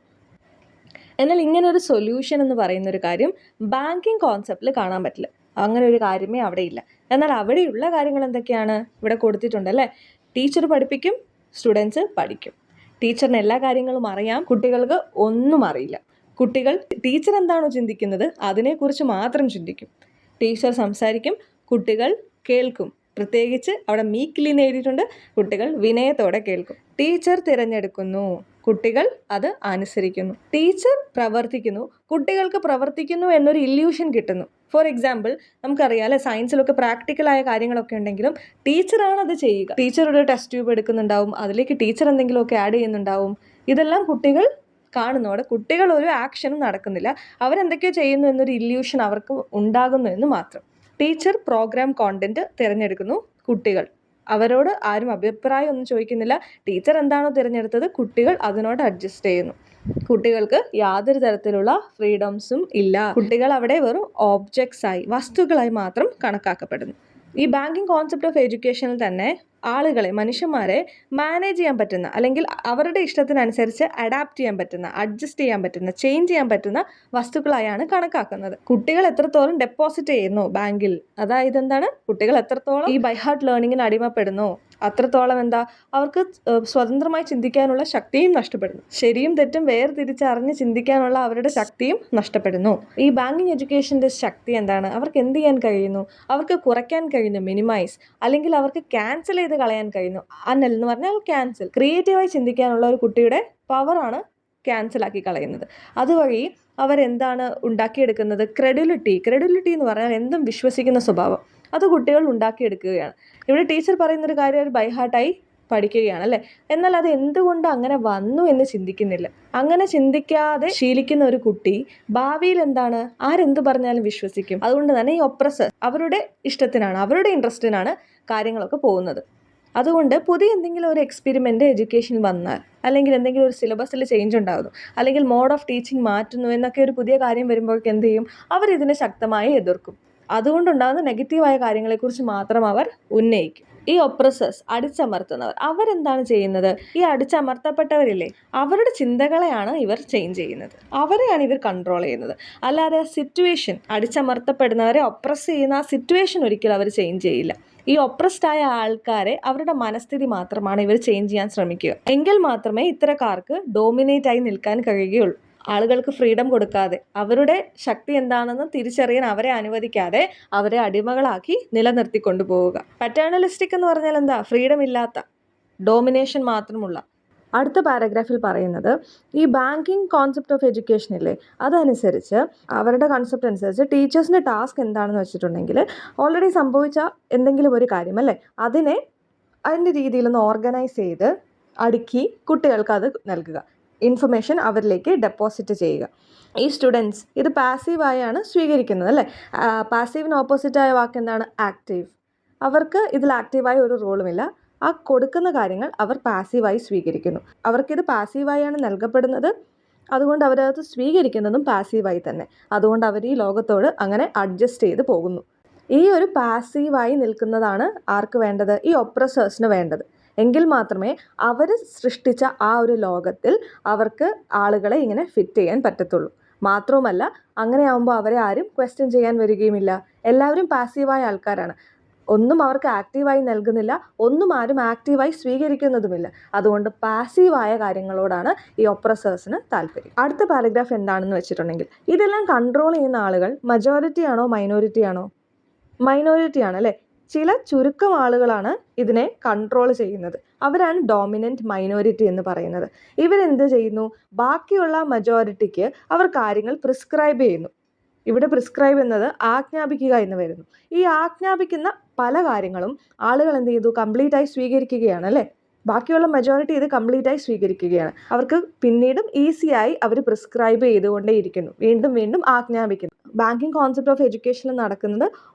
എന്നാൽ ഇങ്ങനെ ഒരു സൊല്യൂഷൻ എന്ന് പറയുന്നൊരു കാര്യം ബാങ്കിങ് കോൺസെപ്റ്റിൽ കാണാൻ പറ്റില്ല. അങ്ങനെ ഒരു കാര്യമേ അവിടെ ഇല്ല. എന്നാൽ അവിടെയുള്ള കാര്യങ്ങൾ എന്തൊക്കെയാണ് ഇവിടെ കൊടുത്തിട്ടുണ്ട് അല്ലേ? ടീച്ചർ പഠിപ്പിക്കും, സ്റ്റുഡൻസ് പഠിക്കും. ടീച്ചറിന് എല്ലാ കാര്യങ്ങളും അറിയാം, കുട്ടികൾക്ക് ഒന്നും അറിയില്ല. കുട്ടികൾ ടീച്ചർ എന്താണോ ചിന്തിക്കുന്നത് അതിനെക്കുറിച്ച് മാത്രം ചിന്തിക്കും. ടീച്ചർ സംസാരിക്കും, കുട്ടികൾ കേൾക്കും. പ്രത്യേകിച്ച് അവിടെ മീക്ക്ലി എഴുതിയിട്ടുണ്ട്, കുട്ടികൾ വിനയത്തോടെ കേൾക്കും. ടീച്ചർ തിരഞ്ഞെടുക്കുന്നു, കുട്ടികൾ അത് അനുസരിക്കുന്നു. ടീച്ചർ പ്രവർത്തിക്കുന്നു, കുട്ടികൾക്ക് പ്രവർത്തിക്കുന്നു എന്നൊരു ഇല്യൂഷൻ കിട്ടുന്നു. ഫോർ എക്സാമ്പിൾ, നമുക്കറിയാം അല്ലെ, സയൻസിലൊക്കെ പ്രാക്ടിക്കലായ കാര്യങ്ങളൊക്കെ ഉണ്ടെങ്കിലും ടീച്ചറാണ് അത് ചെയ്യുക. ടീച്ചർ ഒരു ടെസ്റ്റ് ട്യൂബ് എടുക്കുന്നുണ്ടാവും, അതിലേക്ക് ടീച്ചർ എന്തെങ്കിലുമൊക്കെ ആഡ് ചെയ്യുന്നുണ്ടാവും. ഇതെല്ലാം കുട്ടികൾ കാണുന്നതോടെ കുട്ടികൾ ഒരു ആക്ഷനും നടക്കുന്നില്ല, അവരെന്തൊക്കെയോ ചെയ്യുന്നു എന്നൊരു ഇല്യൂഷൻ അവർക്ക് ഉണ്ടാകുന്നു എന്ന് മാത്രം. ടീച്ചർ പ്രോഗ്രാം കോണ്ടന്റ് തിരഞ്ഞെടുക്കുന്നു, കുട്ടികൾ അവരോട് ആരും അഭിപ്രായം ഒന്നും ചോദിക്കുന്നില്ല. ടീച്ചർ എന്താണോ തിരഞ്ഞെടുത്തത് കുട്ടികൾ അതിനോട് അഡ്ജസ്റ്റ് ചെയ്യുന്നു. കുട്ടികൾക്ക് യാതൊരു തരത്തിലുള്ള ഫ്രീഡംസും ഇല്ല. കുട്ടികൾ അവിടെ വെറും ഓബ്ജക്ട്സായി, വസ്തുക്കളായി മാത്രം കണക്കാക്കപ്പെടുന്നു. ഈ ബാങ്കിങ് കോൺസെപ്റ്റ് ഓഫ് എഡ്യൂക്കേഷനിൽ തന്നെ ആളുകളെ, മനുഷ്യന്മാരെ മാനേജ് ചെയ്യാൻ പറ്റുന്ന, അല്ലെങ്കിൽ അവരുടെ ഇഷ്ടത്തിനനുസരിച്ച് അഡാപ്റ്റ് ചെയ്യാൻ പറ്റുന്ന, അഡ്ജസ്റ്റ് ചെയ്യാൻ പറ്റുന്ന, ചേഞ്ച് ചെയ്യാൻ പറ്റുന്ന വസ്തുക്കളായാണ് കണക്കാക്കുന്നത്. കുട്ടികൾ എത്രത്തോളം ഡെപ്പോസിറ്റ് ചെയ്യുന്നു ബാങ്കിൽ, അതായത് എന്താണ്, കുട്ടികൾ എത്രത്തോളം ഈ ബൈ ഹാർട്ട് ലേണിങ്ങിന് അടിമപ്പെടുന്നു, അത്രത്തോളം എന്താ അവർക്ക് സ്വതന്ത്രമായി ചിന്തിക്കാനുള്ള ശക്തിയും നഷ്ടപ്പെടുന്നു. ശരിയും തെറ്റും വേർതിരിച്ചറിഞ്ഞ് ചിന്തിക്കാനുള്ള അവരുടെ ശക്തിയും നഷ്ടപ്പെടുന്നു. ഈ ബാങ്കിങ് എഡ്യൂക്കേഷൻ്റെ ശക്തി എന്താണ്? അവർക്ക് എന്ത് ചെയ്യാൻ കഴിയുന്നു? അവർക്ക് കുറയ്ക്കാൻ കഴിയുന്നു, മിനിമൈസ്, അല്ലെങ്കിൽ അവർക്ക് ക്യാൻസൽ ചെയ്ത് കളയാൻ കഴിയുന്നു. അന്നൽ എന്ന് പറഞ്ഞാൽ ക്യാൻസൽ. ക്രിയേറ്റീവായി ചിന്തിക്കാനുള്ള ഒരു കുട്ടിയുടെ പവറാണ് ക്യാൻസലാക്കി കളയുന്നത്. അതുവഴി അവരെന്താണ് ഉണ്ടാക്കിയെടുക്കുന്നത്? ക്രെഡിലിറ്റി എന്ന് പറഞ്ഞാൽ എന്തും വിശ്വസിക്കുന്ന സ്വഭാവം, അത് കുട്ടികൾ ഉണ്ടാക്കിയെടുക്കുകയാണ്. ഇവിടെ ടീച്ചർ പറയുന്നൊരു കാര്യം ഒരു ബൈ ഹാർട്ടായി പഠിക്കുകയാണ് അല്ലേ. എന്നാൽ അത് എന്തുകൊണ്ട് അങ്ങനെ വന്നു എന്ന് ചിന്തിക്കുന്നില്ല. അങ്ങനെ ചിന്തിക്കാതെ ശീലിക്കുന്ന ഒരു കുട്ടി ഭാവിയിൽ എന്താണ്, ആരെന്ത് പറഞ്ഞാലും വിശ്വസിക്കും. അതുകൊണ്ട് തന്നെ ഈ ഒപ്രസർ അവരുടെ ഇഷ്ടത്തിനാണ്, അവരുടെ ഇൻട്രസ്റ്റിനാണ് കാര്യങ്ങളൊക്കെ പോകുന്നത്. അതുകൊണ്ട് പുതിയ എന്തെങ്കിലും ഒരു എക്സ്പെരിമെൻ്റ് എഡ്യൂക്കേഷൻ വന്നാൽ, അല്ലെങ്കിൽ എന്തെങ്കിലും ഒരു സിലബസിൽ ചേഞ്ച് ഉണ്ടാകുന്നു, അല്ലെങ്കിൽ മോഡ് ഓഫ് ടീച്ചിങ് മാറ്റുന്നു എന്നൊക്കെ ഒരു പുതിയ കാര്യം വരുമ്പോഴേക്ക് എന്ത് ചെയ്യും, അവരിതിനെ ശക്തമായി എതിർക്കും. അതുകൊണ്ടുണ്ടാകുന്ന നെഗറ്റീവായ കാര്യങ്ങളെക്കുറിച്ച് മാത്രം അവർ ഉന്നയിക്കും. ഈ ഒപ്രസേഴ്സ്, അടിച്ചമർത്തുന്നവർ, അവരെന്താണ് ചെയ്യുന്നത്, ഈ അടിച്ചമർത്തപ്പെട്ടവരില്ലേ അവരുടെ ചിന്തകളെയാണ് ഇവർ ചേഞ്ച് ചെയ്യുന്നത്, അവരെയാണ് ഇവർ കൺട്രോൾ ചെയ്യുന്നത്. അല്ലാതെ ആ സിറ്റുവേഷൻ, അടിച്ചമർത്തപ്പെടുന്നവരെ ഒപ്രസ് ചെയ്യുന്ന ആ സിറ്റുവേഷൻ ഒരിക്കലും അവർ ചേഞ്ച് ചെയ്യില്ല. ഈ ഒപ്രസ്ഡ് ആയ ആൾക്കാരെ, അവരുടെ മനസ്ഥിതി മാത്രമാണ് ഇവർ ചേഞ്ച് ചെയ്യാൻ ശ്രമിക്കുക. എങ്കിൽ മാത്രമേ ഇത്തരക്കാർക്ക് ഡോമിനേറ്റ് ആയി നിൽക്കാൻ കഴിയുകയുള്ളൂ. ആളുകൾക്ക് ഫ്രീഡം കൊടുക്കാതെ, അവരുടെ ശക്തി എന്താണെന്ന് തിരിച്ചറിയാൻ അവരെ അനുവദിക്കാതെ, അവരെ അടിമകളാക്കി നിലനിർത്തിക്കൊണ്ടു പോവുക. പാറ്റേണലിസ്റ്റിക് എന്ന് പറഞ്ഞാൽ എന്താ, ഫ്രീഡം ഇല്ലാത്ത, ഡോമിനേഷൻ മാത്രമുള്ള. അടുത്ത പാരഗ്രാഫിൽ പറയുന്നത്, ഈ ബാങ്കിങ് കോൺസെപ്റ്റ് ഓഫ് എഡ്യൂക്കേഷൻ ഇല്ലേ, അതനുസരിച്ച് അവരുടെ കൺസെപ്റ്റ് അനുസരിച്ച് ടീച്ചേഴ്സിൻ്റെ ടാസ്ക് എന്താണെന്ന് വെച്ചിട്ടുണ്ടെങ്കിൽ, ഓൾറെഡി സംഭവിച്ച എന്തെങ്കിലും ഒരു കാര്യം അല്ലേ, അതിൻ്റെ രീതിയിലൊന്ന് ഓർഗനൈസ് ചെയ്ത് അടുക്കി കുട്ടികൾക്ക് അത് നൽകുക, ഇൻഫർമേഷൻ അവരിലേക്ക് ഡെപ്പോസിറ്റ് ചെയ്യുക. ഈ സ്റ്റുഡൻസ് ഇത് പാസീവായാണ് സ്വീകരിക്കുന്നത് അല്ലേ. പാസീവിന് ഓപ്പോസിറ്റായ വാക്ക് എന്താണ്, ആക്റ്റീവ്. അവർക്ക് ഇതിൽ ആക്റ്റീവായ ഒരു റോളുമില്ല. ആ കൊടുക്കുന്ന കാര്യങ്ങൾ അവർ പാസീവായി സ്വീകരിക്കുന്നു. അവർക്കിത് പാസീവായാണ് നൽകപ്പെടുന്നത്, അതുകൊണ്ട് അവരത് സ്വീകരിക്കുന്നതും പാസീവായി തന്നെ. അതുകൊണ്ട് അവർ ഈ ലോകത്തോട് അങ്ങനെ അഡ്ജസ്റ്റ് ചെയ്ത് പോകുന്നു. ഈ ഒരു പാസീവായി നിൽക്കുന്നതാണ് ആർക്ക് വേണ്ടത്, ഈ ഒപ്രസേഴ്സിന് വേണ്ടത്. എങ്കിൽ മാത്രമേ അവർ സൃഷ്ടിച്ച ആ ഒരു ലോകത്തിൽ അവർക്ക് ആളുകളെ ഇങ്ങനെ ഫിറ്റ് ചെയ്യാൻ പറ്റത്തുള്ളൂ. മാത്രവുമല്ല, അങ്ങനെയാകുമ്പോൾ അവരെ ആരും ക്വസ്റ്റ്യൻ ചെയ്യാൻ വരികയുമില്ല. എല്ലാവരും പാസീവായ ആൾക്കാരാണ്. ഒന്നും അവർക്ക് ആക്റ്റീവായി നൽകുന്നില്ല, ഒന്നും ആരും ആക്റ്റീവായി സ്വീകരിക്കുന്നതുമില്ല. അതുകൊണ്ട് പാസീവായ കാര്യങ്ങളോടാണ് ഈ ഒപ്രസേഴ്സിന് താല്പര്യം. അടുത്ത പാരഗ്രാഫ് എന്താണെന്ന് വെച്ചിട്ടുണ്ടെങ്കിൽ, ഇതെല്ലാം കൺട്രോൾ ചെയ്യുന്ന ആളുകൾ മജോറിറ്റി ആണോ മൈനോറിറ്റി ആണോ? മൈനോറിറ്റി ആണ് അല്ലേ. ചില ചുരുക്കം ആളുകളാണ് ഇതിനെ കൺട്രോൾ ചെയ്യുന്നത്. അവരാണ് ഡോമിനൻ്റ് മൈനോറിറ്റി എന്ന് പറയുന്നത്. ഇവരെന്ത് ചെയ്യുന്നു, ബാക്കിയുള്ള മജോറിറ്റിക്ക് അവർ കാര്യങ്ങൾ പ്രിസ്ക്രൈബ് ചെയ്യുന്നു. ഇവിടെ പ്രിസ്ക്രൈബ് എന്നത് ആജ്ഞാപിക്കുക എന്ന് വരുന്നു. ഈ ആജ്ഞാപിക്കുന്ന പല കാര്യങ്ങളും ആളുകൾ എന്ത് ചെയ്തു, കംപ്ലീറ്റായി സ്വീകരിക്കുകയാണ് അല്ലേ. ബാക്കിയുള്ള മെജോറിറ്റി ഇത് കംപ്ലീറ്റായി സ്വീകരിക്കുകയാണ്. അവർക്ക് പിന്നീടും ഈസിയായി അവർ പ്രിസ്ക്രൈബ് ചെയ്തുകൊണ്ടേയിരിക്കുന്നു, വീണ്ടും വീണ്ടും ആജ്ഞാപിക്കുന്നു. ബാങ്കിങ് കോൺസെപ്റ്റ് ഓഫ് എഡ്യൂക്കേഷനിൽ നടക്കുന്നത്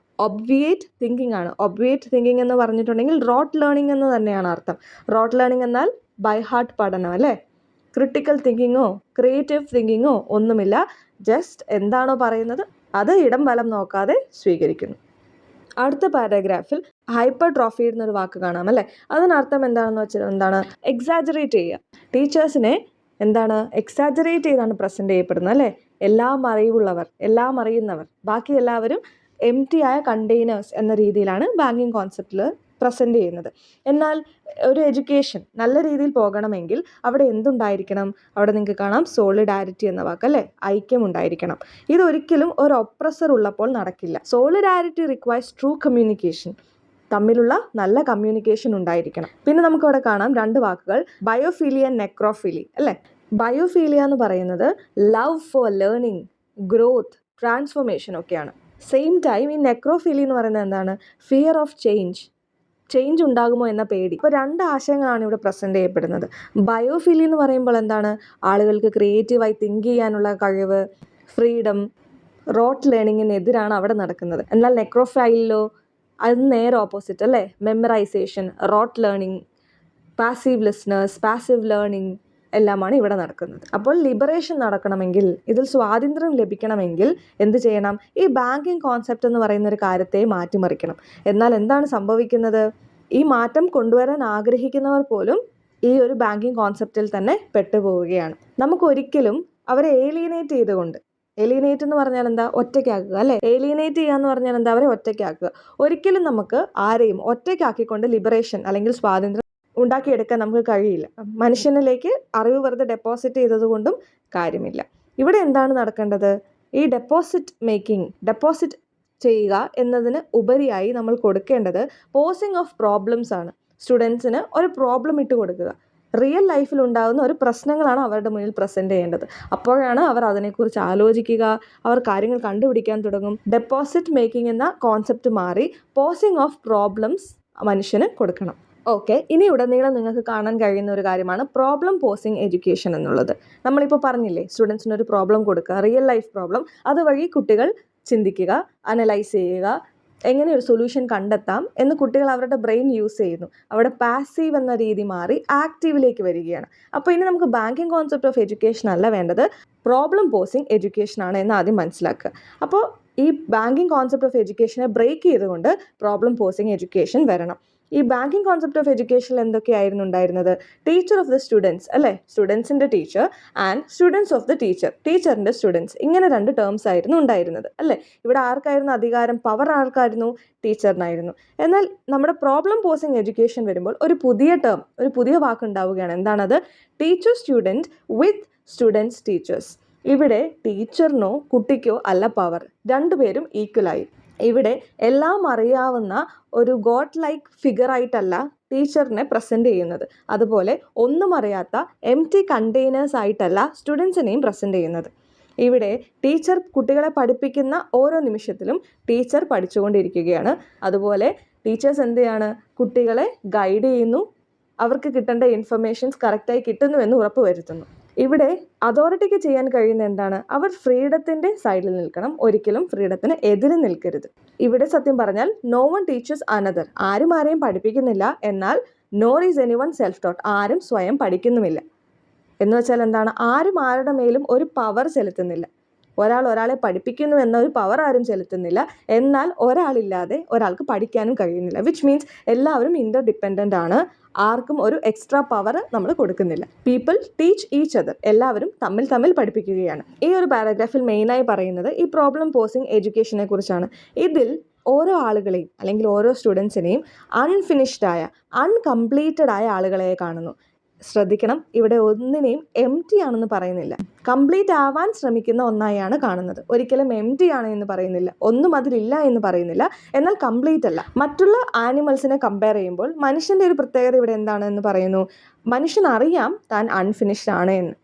ഒബ്വിയേറ്റ് തിങ്കിങ് ആണ്. ഒബ്വിയേറ്റ് തിങ്കിങ് എന്ന് പറഞ്ഞിട്ടുണ്ടെങ്കിൽ റോട്ട് ലേണിംഗ് എന്ന് തന്നെയാണ് അർത്ഥം. റോട്ട് ലേണിംഗ് എന്നാൽ ബൈ ഹാർട്ട് പഠനം അല്ലേ. ക്രിട്ടിക്കൽ തിങ്കിങ്ങോ ക്രിയേറ്റീവ് തിങ്കിങ്ങോ ഒന്നുമില്ല. ജസ്റ്റ് എന്താണോ പറയുന്നത് അത് ഇടം വലം നോക്കാതെ സ്വീകരിക്കുന്നു. അടുത്ത പാരഗ്രാഫിൽ ഹൈപ്പർ ട്രോഫി എന്നൊരു വാക്ക് കാണാം അല്ലേ. അതിനർത്ഥം എന്താണെന്ന് വെച്ചാൽ എന്താണ്, എക്സാജറേറ്റ് ചെയ്യുക. ടീച്ചേഴ്സിനെ എന്താണ്, എക്സാജറേറ്റ് ചെയ്താണ് പ്രസൻറ്റ് ചെയ്യപ്പെടുന്നത് അല്ലേ. എല്ലാം അറിവുള്ളവർ, എല്ലാം അറിയുന്നവർ, ബാക്കി എല്ലാവരും എംപ്റ്റി ആയ കണ്ടെയ്നേഴ്സ് എന്ന രീതിയിലാണ് ബാങ്കിങ് കോൺസെപ്റ്റിൽ പ്രസൻറ്റ് ചെയ്യുന്നത്. എന്നാൽ ഒരു എഡ്യൂക്കേഷൻ നല്ല രീതിയിൽ പോകണമെങ്കിൽ അവിടെ എന്തുണ്ടായിരിക്കണം, അവിടെ നിങ്ങൾക്ക് കാണാം സോളിഡാരിറ്റി എന്ന വാക്കല്ലേ, ഐക്യം ഉണ്ടായിരിക്കണം. ഇതൊരിക്കലും ഒരു ഒപ്രസർ ഉള്ളപ്പോൾ നടക്കില്ല. സോളിഡാരിറ്റി റിക്വയർസ് ട്രൂ കമ്മ്യൂണിക്കേഷൻ, തമ്മിലുള്ള നല്ല കമ്മ്യൂണിക്കേഷൻ ഉണ്ടായിരിക്കണം. പിന്നെ നമുക്കവിടെ കാണാം രണ്ട് വാക്കുകൾ, ബയോഫീലിയ ആൻഡ് നെക്രോഫീലി അല്ലേ. ബയോഫീലിയ എന്ന് പറയുന്നത് love for learning, growth, transformation ഒക്കെയാണ്. സെയിം ടൈം ഈ നെക്രോഫീലി എന്ന് പറയുന്നത് എന്താണ്, ഫിയർ ഓഫ് ചേഞ്ച് ഉണ്ടാകുമോ എന്ന പേടി. ഇപ്പോൾ രണ്ട് ആശയങ്ങളാണ് ഇവിടെ പ്രസൻറ്റ് ചെയ്യപ്പെടുന്നത്. ബയോഫീലി എന്ന് പറയുമ്പോൾ എന്താണ്, ആളുകൾക്ക് ക്രിയേറ്റീവായി തിങ്ക് ചെയ്യാനുള്ള കഴിവ്, ഫ്രീഡം, റോട്ട് ലേണിങ്ങിനെതിരാണ് അവിടെ നടക്കുന്നത്. എന്നാൽ നെക്രോഫൈലിലോ അത് നേരെ ഓപ്പോസിറ്റ് അല്ലേ, memorization, rote learning, passive listeners, passive learning എല്ലാമാണ് ഇവിടെ നടക്കുന്നത്. അപ്പോൾ ലിബറേഷൻ നടക്കണമെങ്കിൽ, ഇതിൽ സ്വാതന്ത്ര്യം ലഭിക്കണമെങ്കിൽ എന്ത് ചെയ്യണം, ഈ ബാങ്കിങ് കോൺസെപ്റ്റ് എന്ന് പറയുന്ന ഒരു കാര്യത്തെ മാറ്റിമറിക്കണം. എന്നാൽ എന്താണ് സംഭവിക്കുന്നത്, ഈ മാറ്റം കൊണ്ടുവരാൻ ആഗ്രഹിക്കുന്നവർ പോലും ഈ ഒരു ബാങ്കിങ് കോൺസെപ്റ്റിൽ തന്നെ പെട്ടുപോവുകയാണ്. നമുക്കൊരിക്കലും അവരെ ഏലിയനേറ്റ് ചെയ്തുകൊണ്ട്, ഏലിയനേറ്റ് എന്ന് പറഞ്ഞാൽ എന്താ, ഒറ്റയ്ക്കാക്കുക അല്ലേ. ഏലിയനേറ്റ് ചെയ്യുക എന്ന് പറഞ്ഞാൽ എന്താ, അവരെ ഒറ്റയ്ക്കാക്കുക. ഒരിക്കലും നമുക്ക് ആരെയും ഒറ്റയ്ക്കാക്കിക്കൊണ്ട് ലിബറേഷൻ അല്ലെങ്കിൽ സ്വാതന്ത്ര്യം ഉണ്ടാക്കിയെടുക്കാൻ നമുക്ക് കഴിയില്ല. മനുഷ്യനിലേക്ക് അറിവ് വെറുതെ ഡെപ്പോസിറ്റ് ചെയ്തതുകൊണ്ടും കാര്യമില്ല. ഇവിടെ എന്താണ് നടക്കേണ്ടത്, ഈ ഡെപ്പോസിറ്റ് ചെയ്യുക എന്നതിന് ഉപരിയായി നമ്മൾ കൊടുക്കേണ്ടത് പോസിങ് ഓഫ് പ്രോബ്ലംസ് ആണ്. സ്റ്റുഡൻസിന് ഒരു പ്രോബ്ലം ഇട്ട് കൊടുക്കുക. റിയൽ ലൈഫിൽ ഉണ്ടാകുന്ന ഒരു പ്രശ്നങ്ങളാണ് അവരുടെ മുന്നിൽ പ്രസൻറ്റ് ചെയ്യേണ്ടത്. അപ്പോഴാണ് അവർ അതിനെക്കുറിച്ച് ആലോചിക്കുക, അവർ കാര്യങ്ങൾ കണ്ടുപിടിക്കാൻ തുടങ്ങും. ഡെപ്പോസിറ്റ് മേക്കിംഗ് എന്ന കോൺസെപ്റ്റ് മാറി പോസിങ് ഓഫ് പ്രോബ്ലംസ് മനുഷ്യന് കൊടുക്കണം. ഓക്കെ, ഇനി ഉടനീളം നിങ്ങൾക്ക് കാണാൻ കഴിയുന്ന ഒരു കാര്യമാണ് പ്രോബ്ലം പോസിങ് എഡ്യൂക്കേഷൻ എന്നുള്ളത്. നമ്മളിപ്പോൾ പറഞ്ഞില്ലേ, സ്റ്റുഡൻസിന് ഒരു പ്രോബ്ലം കൊടുക്കുക, റിയൽ ലൈഫ് പ്രോബ്ലം, അതുവഴി കുട്ടികൾ ചിന്തിക്കുക, അനലൈസ് ചെയ്യുക, എങ്ങനെ ഒരു സൊല്യൂഷൻ കണ്ടെത്താം എന്ന് കുട്ടികൾ അവരുടെ ബ്രെയിൻ യൂസ് ചെയ്യുന്നു. അവിടെ പാസീവ് എന്ന രീതി മാറി ആക്റ്റീവിലേക്ക് വരികയാണ്. അപ്പോൾ ഇനി നമുക്ക് ബാങ്കിങ് കോൺസെപ്റ്റ് ഓഫ് എഡ്യൂക്കേഷൻ അല്ല വേണ്ടത്, പ്രോബ്ലം പോസിങ് എഡ്യൂക്കേഷൻ ആണ് എന്ന് ആദ്യം മനസ്സിലാക്കുക. അപ്പോൾ ഈ ബാങ്കിങ് കോൺസെപ്റ്റ് ഓഫ് എഡ്യൂക്കേഷനെ ബ്രേക്ക് ചെയ്തുകൊണ്ട് പ്രോബ്ലം പോസിങ് എഡ്യൂക്കേഷൻ വരണം. ഈ ബാങ്കിങ് കോൺസെപ്റ്റ് ഓഫ് എഡ്യൂക്കേഷനിൽ എന്തൊക്കെയായിരുന്നു ഉണ്ടായിരുന്നത്? ടീച്ചർ ഓഫ് ദ സ്റ്റുഡൻസ് അല്ലേ, സ്റ്റുഡൻസിൻ്റെ teacher, and students of the teacher, ടീച്ചറിൻ്റെ സ്റ്റുഡൻസ്, ഇങ്ങനെ 2 ടേംസ് ആയിരുന്നു ഉണ്ടായിരുന്നത് അല്ലേ. ഇവിടെ ആർക്കായിരുന്നു അധികാരം, പവർ ആർക്കായിരുന്നു? ടീച്ചറിനായിരുന്നു. എന്നാൽ നമ്മുടെ പ്രോബ്ലം പോസിങ് എഡ്യൂക്കേഷൻ വരുമ്പോൾ ഒരു പുതിയ ടേം, ഒരു പുതിയ വാക്ക് ഉണ്ടാവുകയാണ്. എന്താണത്? ടീച്ചർ സ്റ്റുഡൻറ്റ് വിത്ത് സ്റ്റുഡൻസ് ടീച്ചേഴ്സ്. ഇവിടെ ടീച്ചറിനോ കുട്ടിക്കോ അല്ല പവർ, രണ്ടുപേരും ഈക്വലായി. ഇവിടെ എല്ലാം അറിയാവുന്ന ഒരു ഗോഡ് ലൈക്ക് ഫിഗർ ആയിട്ടല്ല ടീച്ചറിനെ പ്രസൻറ്റ് ചെയ്യുന്നത്, അതുപോലെ ഒന്നും അറിയാത്ത എംപ്റ്റി കണ്ടെയ്നേഴ്സ് ആയിട്ടല്ല സ്റ്റുഡൻസിനെയും പ്രസൻറ്റ് ചെയ്യുന്നത്. ഇവിടെ ടീച്ചർ കുട്ടികളെ പഠിപ്പിക്കുന്ന ഓരോ നിമിഷത്തിലും ടീച്ചർ പഠിച്ചുകൊണ്ടിരിക്കുകയാണ്. അതുപോലെ ടീച്ചേഴ്സ് എന്ത് ചെയ്യാണ്? കുട്ടികളെ ഗൈഡ് ചെയ്യുന്നു, അവർക്ക് കിട്ടേണ്ട ഇൻഫർമേഷൻസ് കറക്റ്റായി കിട്ടുന്നുവെന്ന് ഉറപ്പ് വരുത്തുന്നു. ഇവിടെ അതോറിറ്റിക്ക് ചെയ്യാൻ കഴിയുന്ന എന്താണ്? അവർ ഫ്രീഡത്തിൻ്റെ സൈഡിൽ നിൽക്കണം, ഒരിക്കലും ഫ്രീഡത്തിന് എതിര് നിൽക്കരുത്. ഇവിടെ സത്യം പറഞ്ഞാൽ നോ വൺ ടീച്ചേഴ്സ് അനദർ, ആരും ആരെയും പഠിപ്പിക്കുന്നില്ല, എന്നാൽ nor is anyone self taught, ആരും സ്വയം പഠിക്കുന്നുമില്ല. എന്ന് വെച്ചാൽ എന്താണ്? ആരും ആരുടെ മേലും ഒരു പവർ ചെലുത്തുന്നില്ല. ഒരാളെ പഠിപ്പിക്കുന്നു എന്നൊരു പവർ ആരും ചെലുത്തുന്നില്ല, എന്നാൽ ഒരാളില്ലാതെ ഒരാൾക്ക് പഠിക്കാനും കഴിയുന്നില്ല. വിച്ച് മീൻസ് എല്ലാവരും ഇൻ്റർ ഡിപ്പെൻഡൻ്റ് ആണ്, ആർക്കും ഒരു എക്സ്ട്രാ പവർ നമ്മൾ കൊടുക്കുന്നില്ല. പീപ്പിൾ ടീച്ച് ഈച്ച് അതർ, എല്ലാവരും തമ്മിൽ പഠിപ്പിക്കുകയാണ്. ഈ ഒരു പാരഗ്രാഫിൽ മെയിനായി പറയുന്നത് ഈ പ്രോബ്ലം പോസിങ് എഡ്യൂക്കേഷനെ കുറിച്ചാണ്. ഇതിൽ ഓരോ ആളുകളെയും അല്ലെങ്കിൽ ഓരോ സ്റ്റുഡൻസിനെയും അൺഫിനിഷ്ഡായ, അൺകംപ്ലീറ്റഡ് ആയ ആളുകളെ കാണുന്നു. ശ്രദ്ധിക്കണം, ഇവിടെ ഒന്നിനെയും എംറ്റി ആണെന്ന് പറയുന്നില്ല, കംപ്ലീറ്റ് ആവാൻ ശ്രമിക്കുന്ന ഒന്നായാണ് കാണുന്നത്. ഒരിക്കലും എംറ്റി ആണ് എന്ന് പറയുന്നില്ല, ഒന്നും അതിലില്ല എന്ന് പറയുന്നില്ല, എന്നാൽ കംപ്ലീറ്റ് അല്ല. മറ്റുള്ള ആനിമൽസിനെ കമ്പയർ ചെയ്യുമ്പോൾ മനുഷ്യൻ്റെ ഒരു പ്രത്യേകത ഇവിടെ എന്താണെന്ന് പറയുന്നു? മനുഷ്യനറിയാം താൻ അൺഫിനിഷ്ഡ് ആണ് എന്ന്,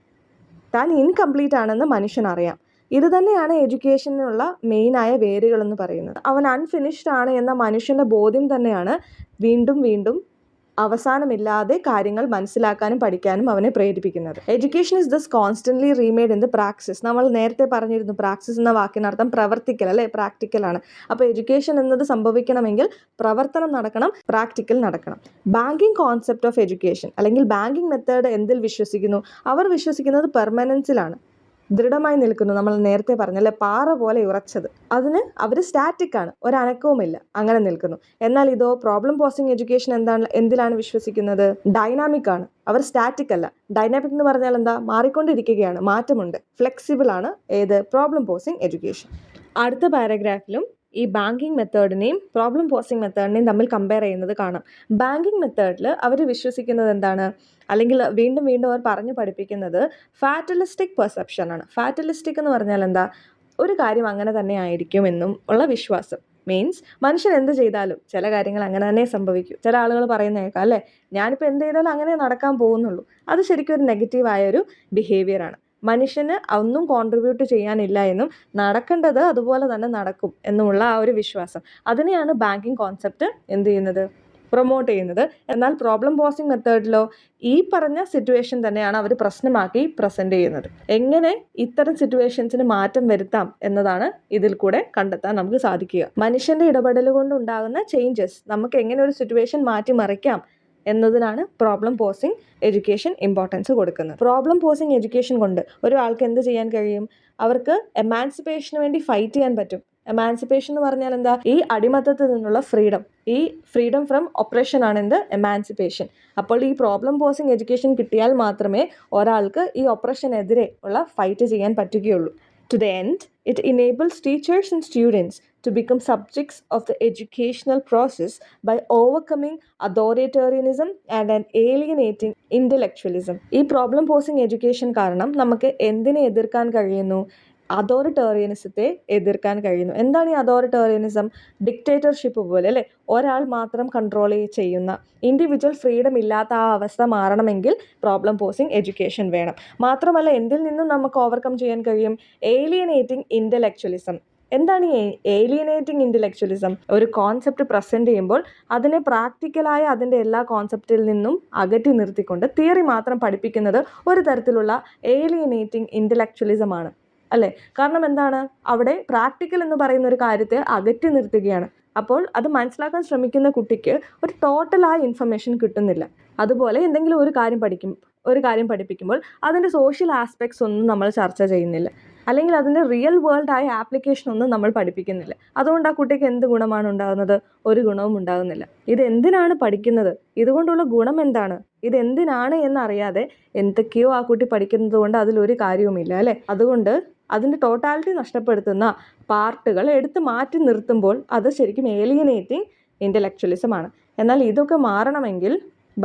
താൻ ഇൻകംപ്ലീറ്റ് ആണെന്ന് മനുഷ്യനറിയാം. ഇത് തന്നെയാണ് എഡ്യൂക്കേഷനുള്ള മെയിനായ വേരുകളെന്ന് പറയുന്നത്. അവൻ അൺഫിനിഷ്ഡ് ആണ് എന്ന മനുഷ്യൻ്റെ ബോധ്യം തന്നെയാണ് വീണ്ടും വീണ്ടും അവസാനമില്ലാതെ കാര്യങ്ങൾ മനസ്സിലാക്കാനും പഠിക്കാനും അവനെ പ്രേരിപ്പിക്കുന്നത്. Education is thus constantly remade in the practice. നമ്മൾ നേരത്തെ പറഞ്ഞിരുന്നു, പ്രാക്ടീസ് എന്ന വാക്കിനർത്ഥം പ്രവർത്തിക്കൽ അല്ലേ, പ്രാക്ടിക്കലാണ്. അപ്പോൾ എഡ്യൂക്കേഷൻ എന്നത് സംഭവിക്കണമെങ്കിൽ പ്രവർത്തനം നടക്കണം, പ്രാക്ടിക്കൽ നടക്കണം. ബാങ്കിങ് കോൺസെപ്റ്റ് ഓഫ് എഡ്യൂക്കേഷൻ അല്ലെങ്കിൽ ബാങ്കിങ് മെത്തേഡ് എന്തിൽ വിശ്വസിക്കുന്നു? അവർ വിശ്വസിക്കുന്നത് പെർമനൻസിലാണ്, ദൃഢമായി നിൽക്കുന്നു. നമ്മൾ നേരത്തെ പറഞ്ഞല്ലേ, പാറ പോലെ ഉറച്ചത്. അതിന് അവർ സ്റ്റാറ്റിക് ആണ്, ഒരനക്കവുമില്ല, അങ്ങനെ നിൽക്കുന്നു. എന്നാൽ ഇതോ പ്രോബ്ലം പോസിങ് എഡ്യൂക്കേഷൻ എന്തിലാണ് വിശ്വസിക്കുന്നത്? ഡൈനാമിക് ആണ്, അവർ സ്റ്റാറ്റിക് അല്ല. ഡൈനാമിക് എന്ന് പറഞ്ഞാൽ എന്താ? മാറിക്കൊണ്ടിരിക്കുകയാണ്, മാറ്റമുണ്ട്, ഫ്ലെക്സിബിൾ ആണ്. ഏത്? Problem posing education. അടുത്ത പാരഗ്രാഫിലും ഈ ബാങ്കിങ് മെത്തേഡിനെയും പ്രോബ്ലം പോസിങ് മെത്തേഡിനെയും തമ്മിൽ കമ്പയർ ചെയ്യുന്നത് കാണാം. ബാങ്കിങ് മെത്തേഡിൽ അവർ വിശ്വസിക്കുന്നത് എന്താണ്? അല്ലെങ്കിൽ വീണ്ടും വീണ്ടും അവർ പറഞ്ഞു പഠിപ്പിക്കുന്നത് ഫാറ്റലിസ്റ്റിക് പെർസെപ്ഷൻ ആണ്. ഫാറ്റലിസ്റ്റിക് എന്ന് പറഞ്ഞാൽ എന്താ? ഒരു കാര്യം അങ്ങനെ തന്നെ ആയിരിക്കും എന്നും ഉള്ള വിശ്വാസം. മീൻസ് മനുഷ്യൻ എന്ത് ചെയ്താലും ചില കാര്യങ്ങൾ അങ്ങനെ തന്നെ സംഭവിക്കും. ചില ആളുകൾ പറയുന്ന കേൾക്കാം അല്ലേ, ഞാനിപ്പോൾ എന്ത് ചെയ്താലും അങ്ങനെ നടക്കാൻ പോകുന്നുള്ളൂ. അത് ശരിക്കും ഒരു നെഗറ്റീവായൊരു ബിഹേവിയറാണ്. മനുഷ്യന് ഒന്നും കോൺട്രിബ്യൂട്ട് ചെയ്യാനില്ല എന്നും നടക്കേണ്ടത് അതുപോലെ തന്നെ നടക്കും എന്നുമുള്ള ആ ഒരു വിശ്വാസം, അതിനെയാണ് ബാങ്കിങ് കോൺസെപ്റ്റ് എന്ത് ചെയ്യുന്നത്? പ്രൊമോട്ട് ചെയ്യുന്നത്. എന്നാൽ പ്രോബ്ലം പോസിങ് മെത്തേഡിലോ ഈ പറഞ്ഞ സിറ്റുവേഷൻ തന്നെയാണ് അവർ പ്രശ്നമാക്കി പ്രസൻറ്റ് ചെയ്യുന്നത്. എങ്ങനെ ഇത്തരം സിറ്റുവേഷൻസിന് മാറ്റം വരുത്താം എന്നതാണ് ഇതിൽ കൂടെ കണ്ടെത്താൻ നമുക്ക് സാധിക്കുക. മനുഷ്യൻ്റെ ഇടപെടൽ കൊണ്ടുണ്ടാകുന്ന ചേഞ്ചസ് നമുക്ക് എങ്ങനെ ഒരു സിറ്റുവേഷൻ മാറ്റിമറിക്കാം എന്നതിനാണ് പ്രോബ്ലം പോസിങ് എഡ്യൂക്കേഷൻ ഇമ്പോർട്ടൻസ് കൊടുക്കുന്നത്. പ്രോബ്ലം പോസിങ് എഡ്യൂക്കേഷൻ കൊണ്ട് ഒരാൾക്ക് എന്ത് ചെയ്യാൻ കഴിയും? അവർക്ക് എമാൻസിപ്പേഷന് വേണ്ടി ഫൈറ്റ് ചെയ്യാൻ പറ്റും. എമാൻസിപ്പേഷൻ എന്ന് പറഞ്ഞാൽ എന്താ? ഈ അടിമത്തത്തിൽ നിന്നുള്ള ഫ്രീഡം, ഈ ഫ്രീഡം ഫ്രം ഒപ്രഷൻ ആണ് എന്ത്? എമാൻസിപ്പേഷൻ. അപ്പോൾ ഈ പ്രോബ്ലം പോസിങ് എഡ്യൂക്കേഷൻ കിട്ടിയാൽ മാത്രമേ ഒരാൾക്ക് ഈ ഒപ്രഷനെതിരെ ഉള്ള ഫൈറ്റ് ചെയ്യാൻ പറ്റുകയുള്ളൂ. To the end, it enables teachers and students to become subjects of the educational process by overcoming authoritarianism and an alienating intellectualism. ഈ പ്രോബ്ലം പോസിങ് എഡ്യൂക്കേഷൻ കാരണം നമുക്ക് എന്തിനെ എതിർക്കാൻ കഴിയുന്നു? അതോറിറ്റേറിയനിസത്തെ എതിർക്കാൻ കഴിയുന്നു. എന്താണ് ഈ അതോറിറ്റേറിയനിസം? ഡിക്റ്റേറ്റർഷിപ്പ് പോലെ അല്ലേ, ഒരാൾ മാത്രം കൺട്രോൾ ചെയ്യുന്ന, ഇൻഡിവിജ്വൽ ഫ്രീഡം ഇല്ലാത്ത ആ അവസ്ഥ മാറണമെങ്കിൽ പ്രോബ്ലം പോസിങ് എഡ്യൂക്കേഷൻ വേണം. മാത്രമല്ല എന്തിൽ നിന്നും നമുക്ക് ഓവർകം ചെയ്യാൻ കഴിയും? ഏലിയനേറ്റിംഗ് ഇൻ്റലക്ച്വലിസം. എന്താണ് ഈ ഏലിയനേറ്റിംഗ് ഇൻ്റലക്ച്വലിസം? ഒരു കോൺസെപ്റ്റ് പ്രസൻറ്റ് ചെയ്യുമ്പോൾ അതിനെ പ്രാക്ടിക്കലായ അതിൻ്റെ എല്ലാ കോൺസെപ്റ്റിൽ നിന്നും അകറ്റി നിർത്തിക്കൊണ്ട് തിയറി മാത്രം പഠിപ്പിക്കുന്നത് ഒരു തരത്തിലുള്ള ഏലിയനേറ്റിംഗ് ഇൻ്റലക്ച്വലിസമാണ് അല്ലേ? കാരണം എന്താണ്, അവിടെ പ്രാക്ടിക്കൽ എന്ന് പറയുന്ന ഒരു കാര്യത്തെ അകറ്റി നിർത്തുകയാണ്. അപ്പോൾ അത് മനസ്സിലാക്കാൻ ശ്രമിക്കുന്ന കുട്ടിക്ക് ഒരു ടോട്ടലായ ഇൻഫർമേഷൻ കിട്ടുന്നില്ല. അതുപോലെ എന്തെങ്കിലും ഒരു കാര്യം പഠിപ്പിക്കുമ്പോൾ അതിൻ്റെ സോഷ്യൽ ആസ്പെക്ട്സ് ഒന്നും നമ്മൾ ചർച്ച ചെയ്യുന്നില്ല, അല്ലെങ്കിൽ അതിൻ്റെ റിയൽ വേൾഡ് ആയ ആപ്ലിക്കേഷൻ ഒന്നും നമ്മൾ പഠിപ്പിക്കുന്നില്ല. അതുകൊണ്ട് ആ കുട്ടിക്ക് എന്ത് ഗുണമാണ് ഉണ്ടാകുന്നത്? ഒരു ഗുണവും ഉണ്ടാകുന്നില്ല. ഇതെന്തിനാണ് പഠിക്കുന്നത്, ഇതുകൊണ്ടുള്ള ഗുണം എന്താണ്, ഇതെന്തിനാണ് എന്നറിയാതെ എന്തൊക്കെയോ ആ കുട്ടി പഠിക്കുന്നത് കൊണ്ട് അതിലൊരു കാര്യവുമില്ല അല്ലേ? അതുകൊണ്ട് അതിൻ്റെ ടോട്ടാലിറ്റി നഷ്ടപ്പെടുത്തുന്ന പാർട്ടുകൾ എടുത്ത് മാറ്റി നിർത്തുമ്പോൾ അത് ശരിക്കും ഏലിയനേറ്റിംഗ് ഇൻ്റലക്ച്വലിസമാണ്. എന്നാൽ ഇതൊക്കെ മാറണമെങ്കിൽ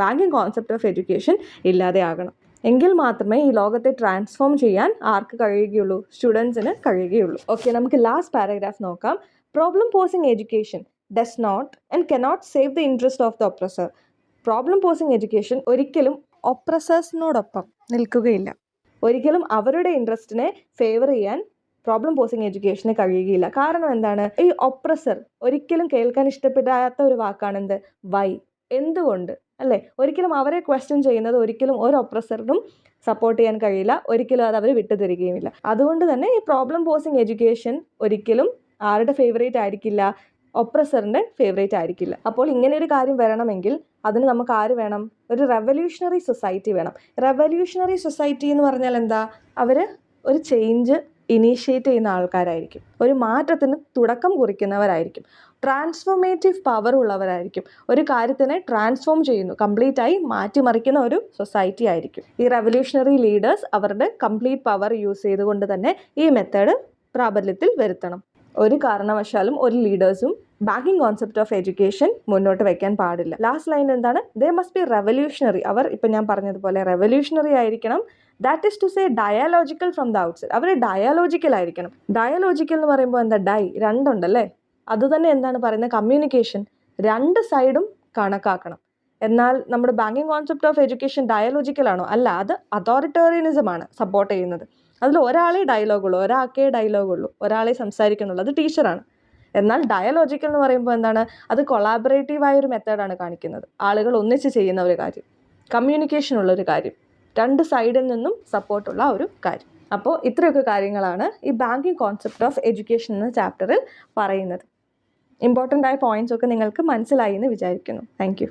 ബാങ്കിങ് കോൺസെപ്റ്റ് ഓഫ് എഡ്യൂക്കേഷൻ ഇല്ലാതെ ആകണം. എങ്കിൽ മാത്രമേ ഈ ലോകത്തെ ട്രാൻസ്ഫോം ചെയ്യാൻ ആർക്ക് കഴിയുകയുള്ളൂ? സ്റ്റുഡൻസിന് കഴിയുകയുള്ളൂ. ഓക്കെ, നമുക്ക് ലാസ്റ്റ് പാരഗ്രാഫ് നോക്കാം. Problem posing education does not and cannot serve the interest of the oppressor. Problem posing education ഒരിക്കലും ഒപ്രസേഴ്സിനോടൊപ്പം നിൽക്കുകയില്ല. ഒരിക്കലും അവരുടെ ഇൻട്രസ്റ്റിനെ ഫേവർ ചെയ്യാൻ പ്രോബ്ലം പോസിംഗ് എഡ്യൂക്കേഷന് കഴിയുകയില്ല. കാരണം എന്താണ്? ഈ ഒപ്രസർ ഒരിക്കലും കേൾക്കാൻ ഇഷ്ടപ്പെടാത്ത ഒരു വാക്കാണെന്ത്? വൈ, എന്തുകൊണ്ട് അല്ലേ? ഒരിക്കലും അവരെ ക്വസ്റ്റ്യൻ ചെയ്യുന്നത് ഒരിക്കലും ഒരു ഒപ്രസറിനും സപ്പോർട്ട് ചെയ്യാൻ കഴിയില്ല, ഒരിക്കലും അത് അവർ വിട്ടുതരികയുമില്ല. അതുകൊണ്ട് തന്നെ ഈ പ്രോബ്ലം പോസിംഗ് എഡ്യൂക്കേഷൻ ഒരിക്കലും ആരുടെ ഫേവറേറ്റ് ആയിരിക്കില്ല? ഒപ്രസറിൻ്റെ ഫേവറേറ്റ് ആയിരിക്കില്ല. അപ്പോൾ ഇങ്ങനെ ഒരു കാര്യം വരണമെങ്കിൽ അതിന് നമുക്ക് ആര് വേണം? ഒരു റെവല്യൂഷണറി സൊസൈറ്റി വേണം. റെവല്യൂഷണറി സൊസൈറ്റി എന്ന് പറഞ്ഞാൽ എന്താ? അവർ ഒരു ചേഞ്ച് ഇനീഷ്യേറ്റ് ചെയ്യുന്ന ആൾക്കാരായിരിക്കും, ഒരു മാറ്റത്തിന് തുടക്കം കുറിക്കുന്നവരായിരിക്കും, ട്രാൻസ്ഫോർമേറ്റീവ് പവർ ഉള്ളവരായിരിക്കും, ഒരു കാര്യത്തിനെ ട്രാൻസ്ഫോം ചെയ്യുന്നു, കംപ്ലീറ്റ് ആയി മാറ്റിമറിക്കുന്ന ഒരു സൊസൈറ്റി ആയിരിക്കും. ഈ റെവല്യൂഷണറി ലീഡേഴ്സ് അവരുടെ കംപ്ലീറ്റ് പവർ യൂസ് ചെയ്തുകൊണ്ട് തന്നെ ഈ മെത്തേഡ് പ്രാബല്യത്തിൽ വരുത്തണം. ഒരു കാരണവശാലും ഒരു ലീഡേഴ്സും ബാങ്കിങ് കോൺസെപ്റ്റ് ഓഫ് എഡ്യൂക്കേഷൻ മുന്നോട്ട് വയ്ക്കാൻ പാടില്ല. ലാസ്റ്റ് ലൈൻ എന്താണ്? They must be revolutionary. അവർ ഇപ്പം ഞാൻ പറഞ്ഞതുപോലെ റെവല്യൂഷണറി ആയിരിക്കണം. That is to say dialogical from the outside. അവർ ഡയലോജിക്കൽ ആയിരിക്കണം. ഡയലോജിക്കൽ എന്ന് പറയുമ്പോൾ എന്താ? രണ്ടുണ്ടല്ലേ? അതുതന്നെ എന്താണ് പറയുന്നത്? കമ്മ്യൂണിക്കേഷൻ, രണ്ട് സൈഡും കണക്കാക്കണം. എന്നാൽ നമ്മുടെ ബാങ്കിങ് കോൺസെപ്റ്റ് ഓഫ് എഡ്യൂക്കേഷൻ ഡയലോജിക്കലാണോ? അല്ല, അത് അതോറിറ്റേറിയനിസമാണ് സപ്പോർട്ട് ചെയ്യുന്നത്. അതിൽ ഒരാളെ ഡയലോഗുള്ളൂ, ഒരാൾക്കേ ഡയലോഗുള്ളൂ, ഒരാളെ സംസാരിക്കുന്നുള്ളൂ, അത് ടീച്ചറാണ്. എന്നാൽ ഡയലോജിക്കൽ എന്ന് പറയുമ്പോൾ എന്താണ്? അത് കൊളാബറേറ്റീവായൊരു മെത്തേഡാണ് കാണിക്കുന്നത്, ആളുകൾ ഒന്നിച്ച് ചെയ്യുന്ന ഒരു കാര്യം, കമ്മ്യൂണിക്കേഷൻ ഉള്ളൊരു കാര്യം, രണ്ട് സൈഡിൽ നിന്നും സപ്പോർട്ടുള്ള ഒരു കാര്യം. അപ്പോൾ ഇത്രയൊക്കെ കാര്യങ്ങളാണ് ഈ ബാങ്കിങ് കോൺസെപ്റ്റ് ഓഫ് എഡ്യൂക്കേഷൻ എന്ന ചാപ്റ്ററിൽ പറയുന്നത്. ഇമ്പോർട്ടൻ്റ് ആയ പോയിൻറ്റ്സ് ഒക്കെ നിങ്ങൾക്ക് മനസ്സിലായി എന്ന് വിചാരിക്കുന്നു. Thank you.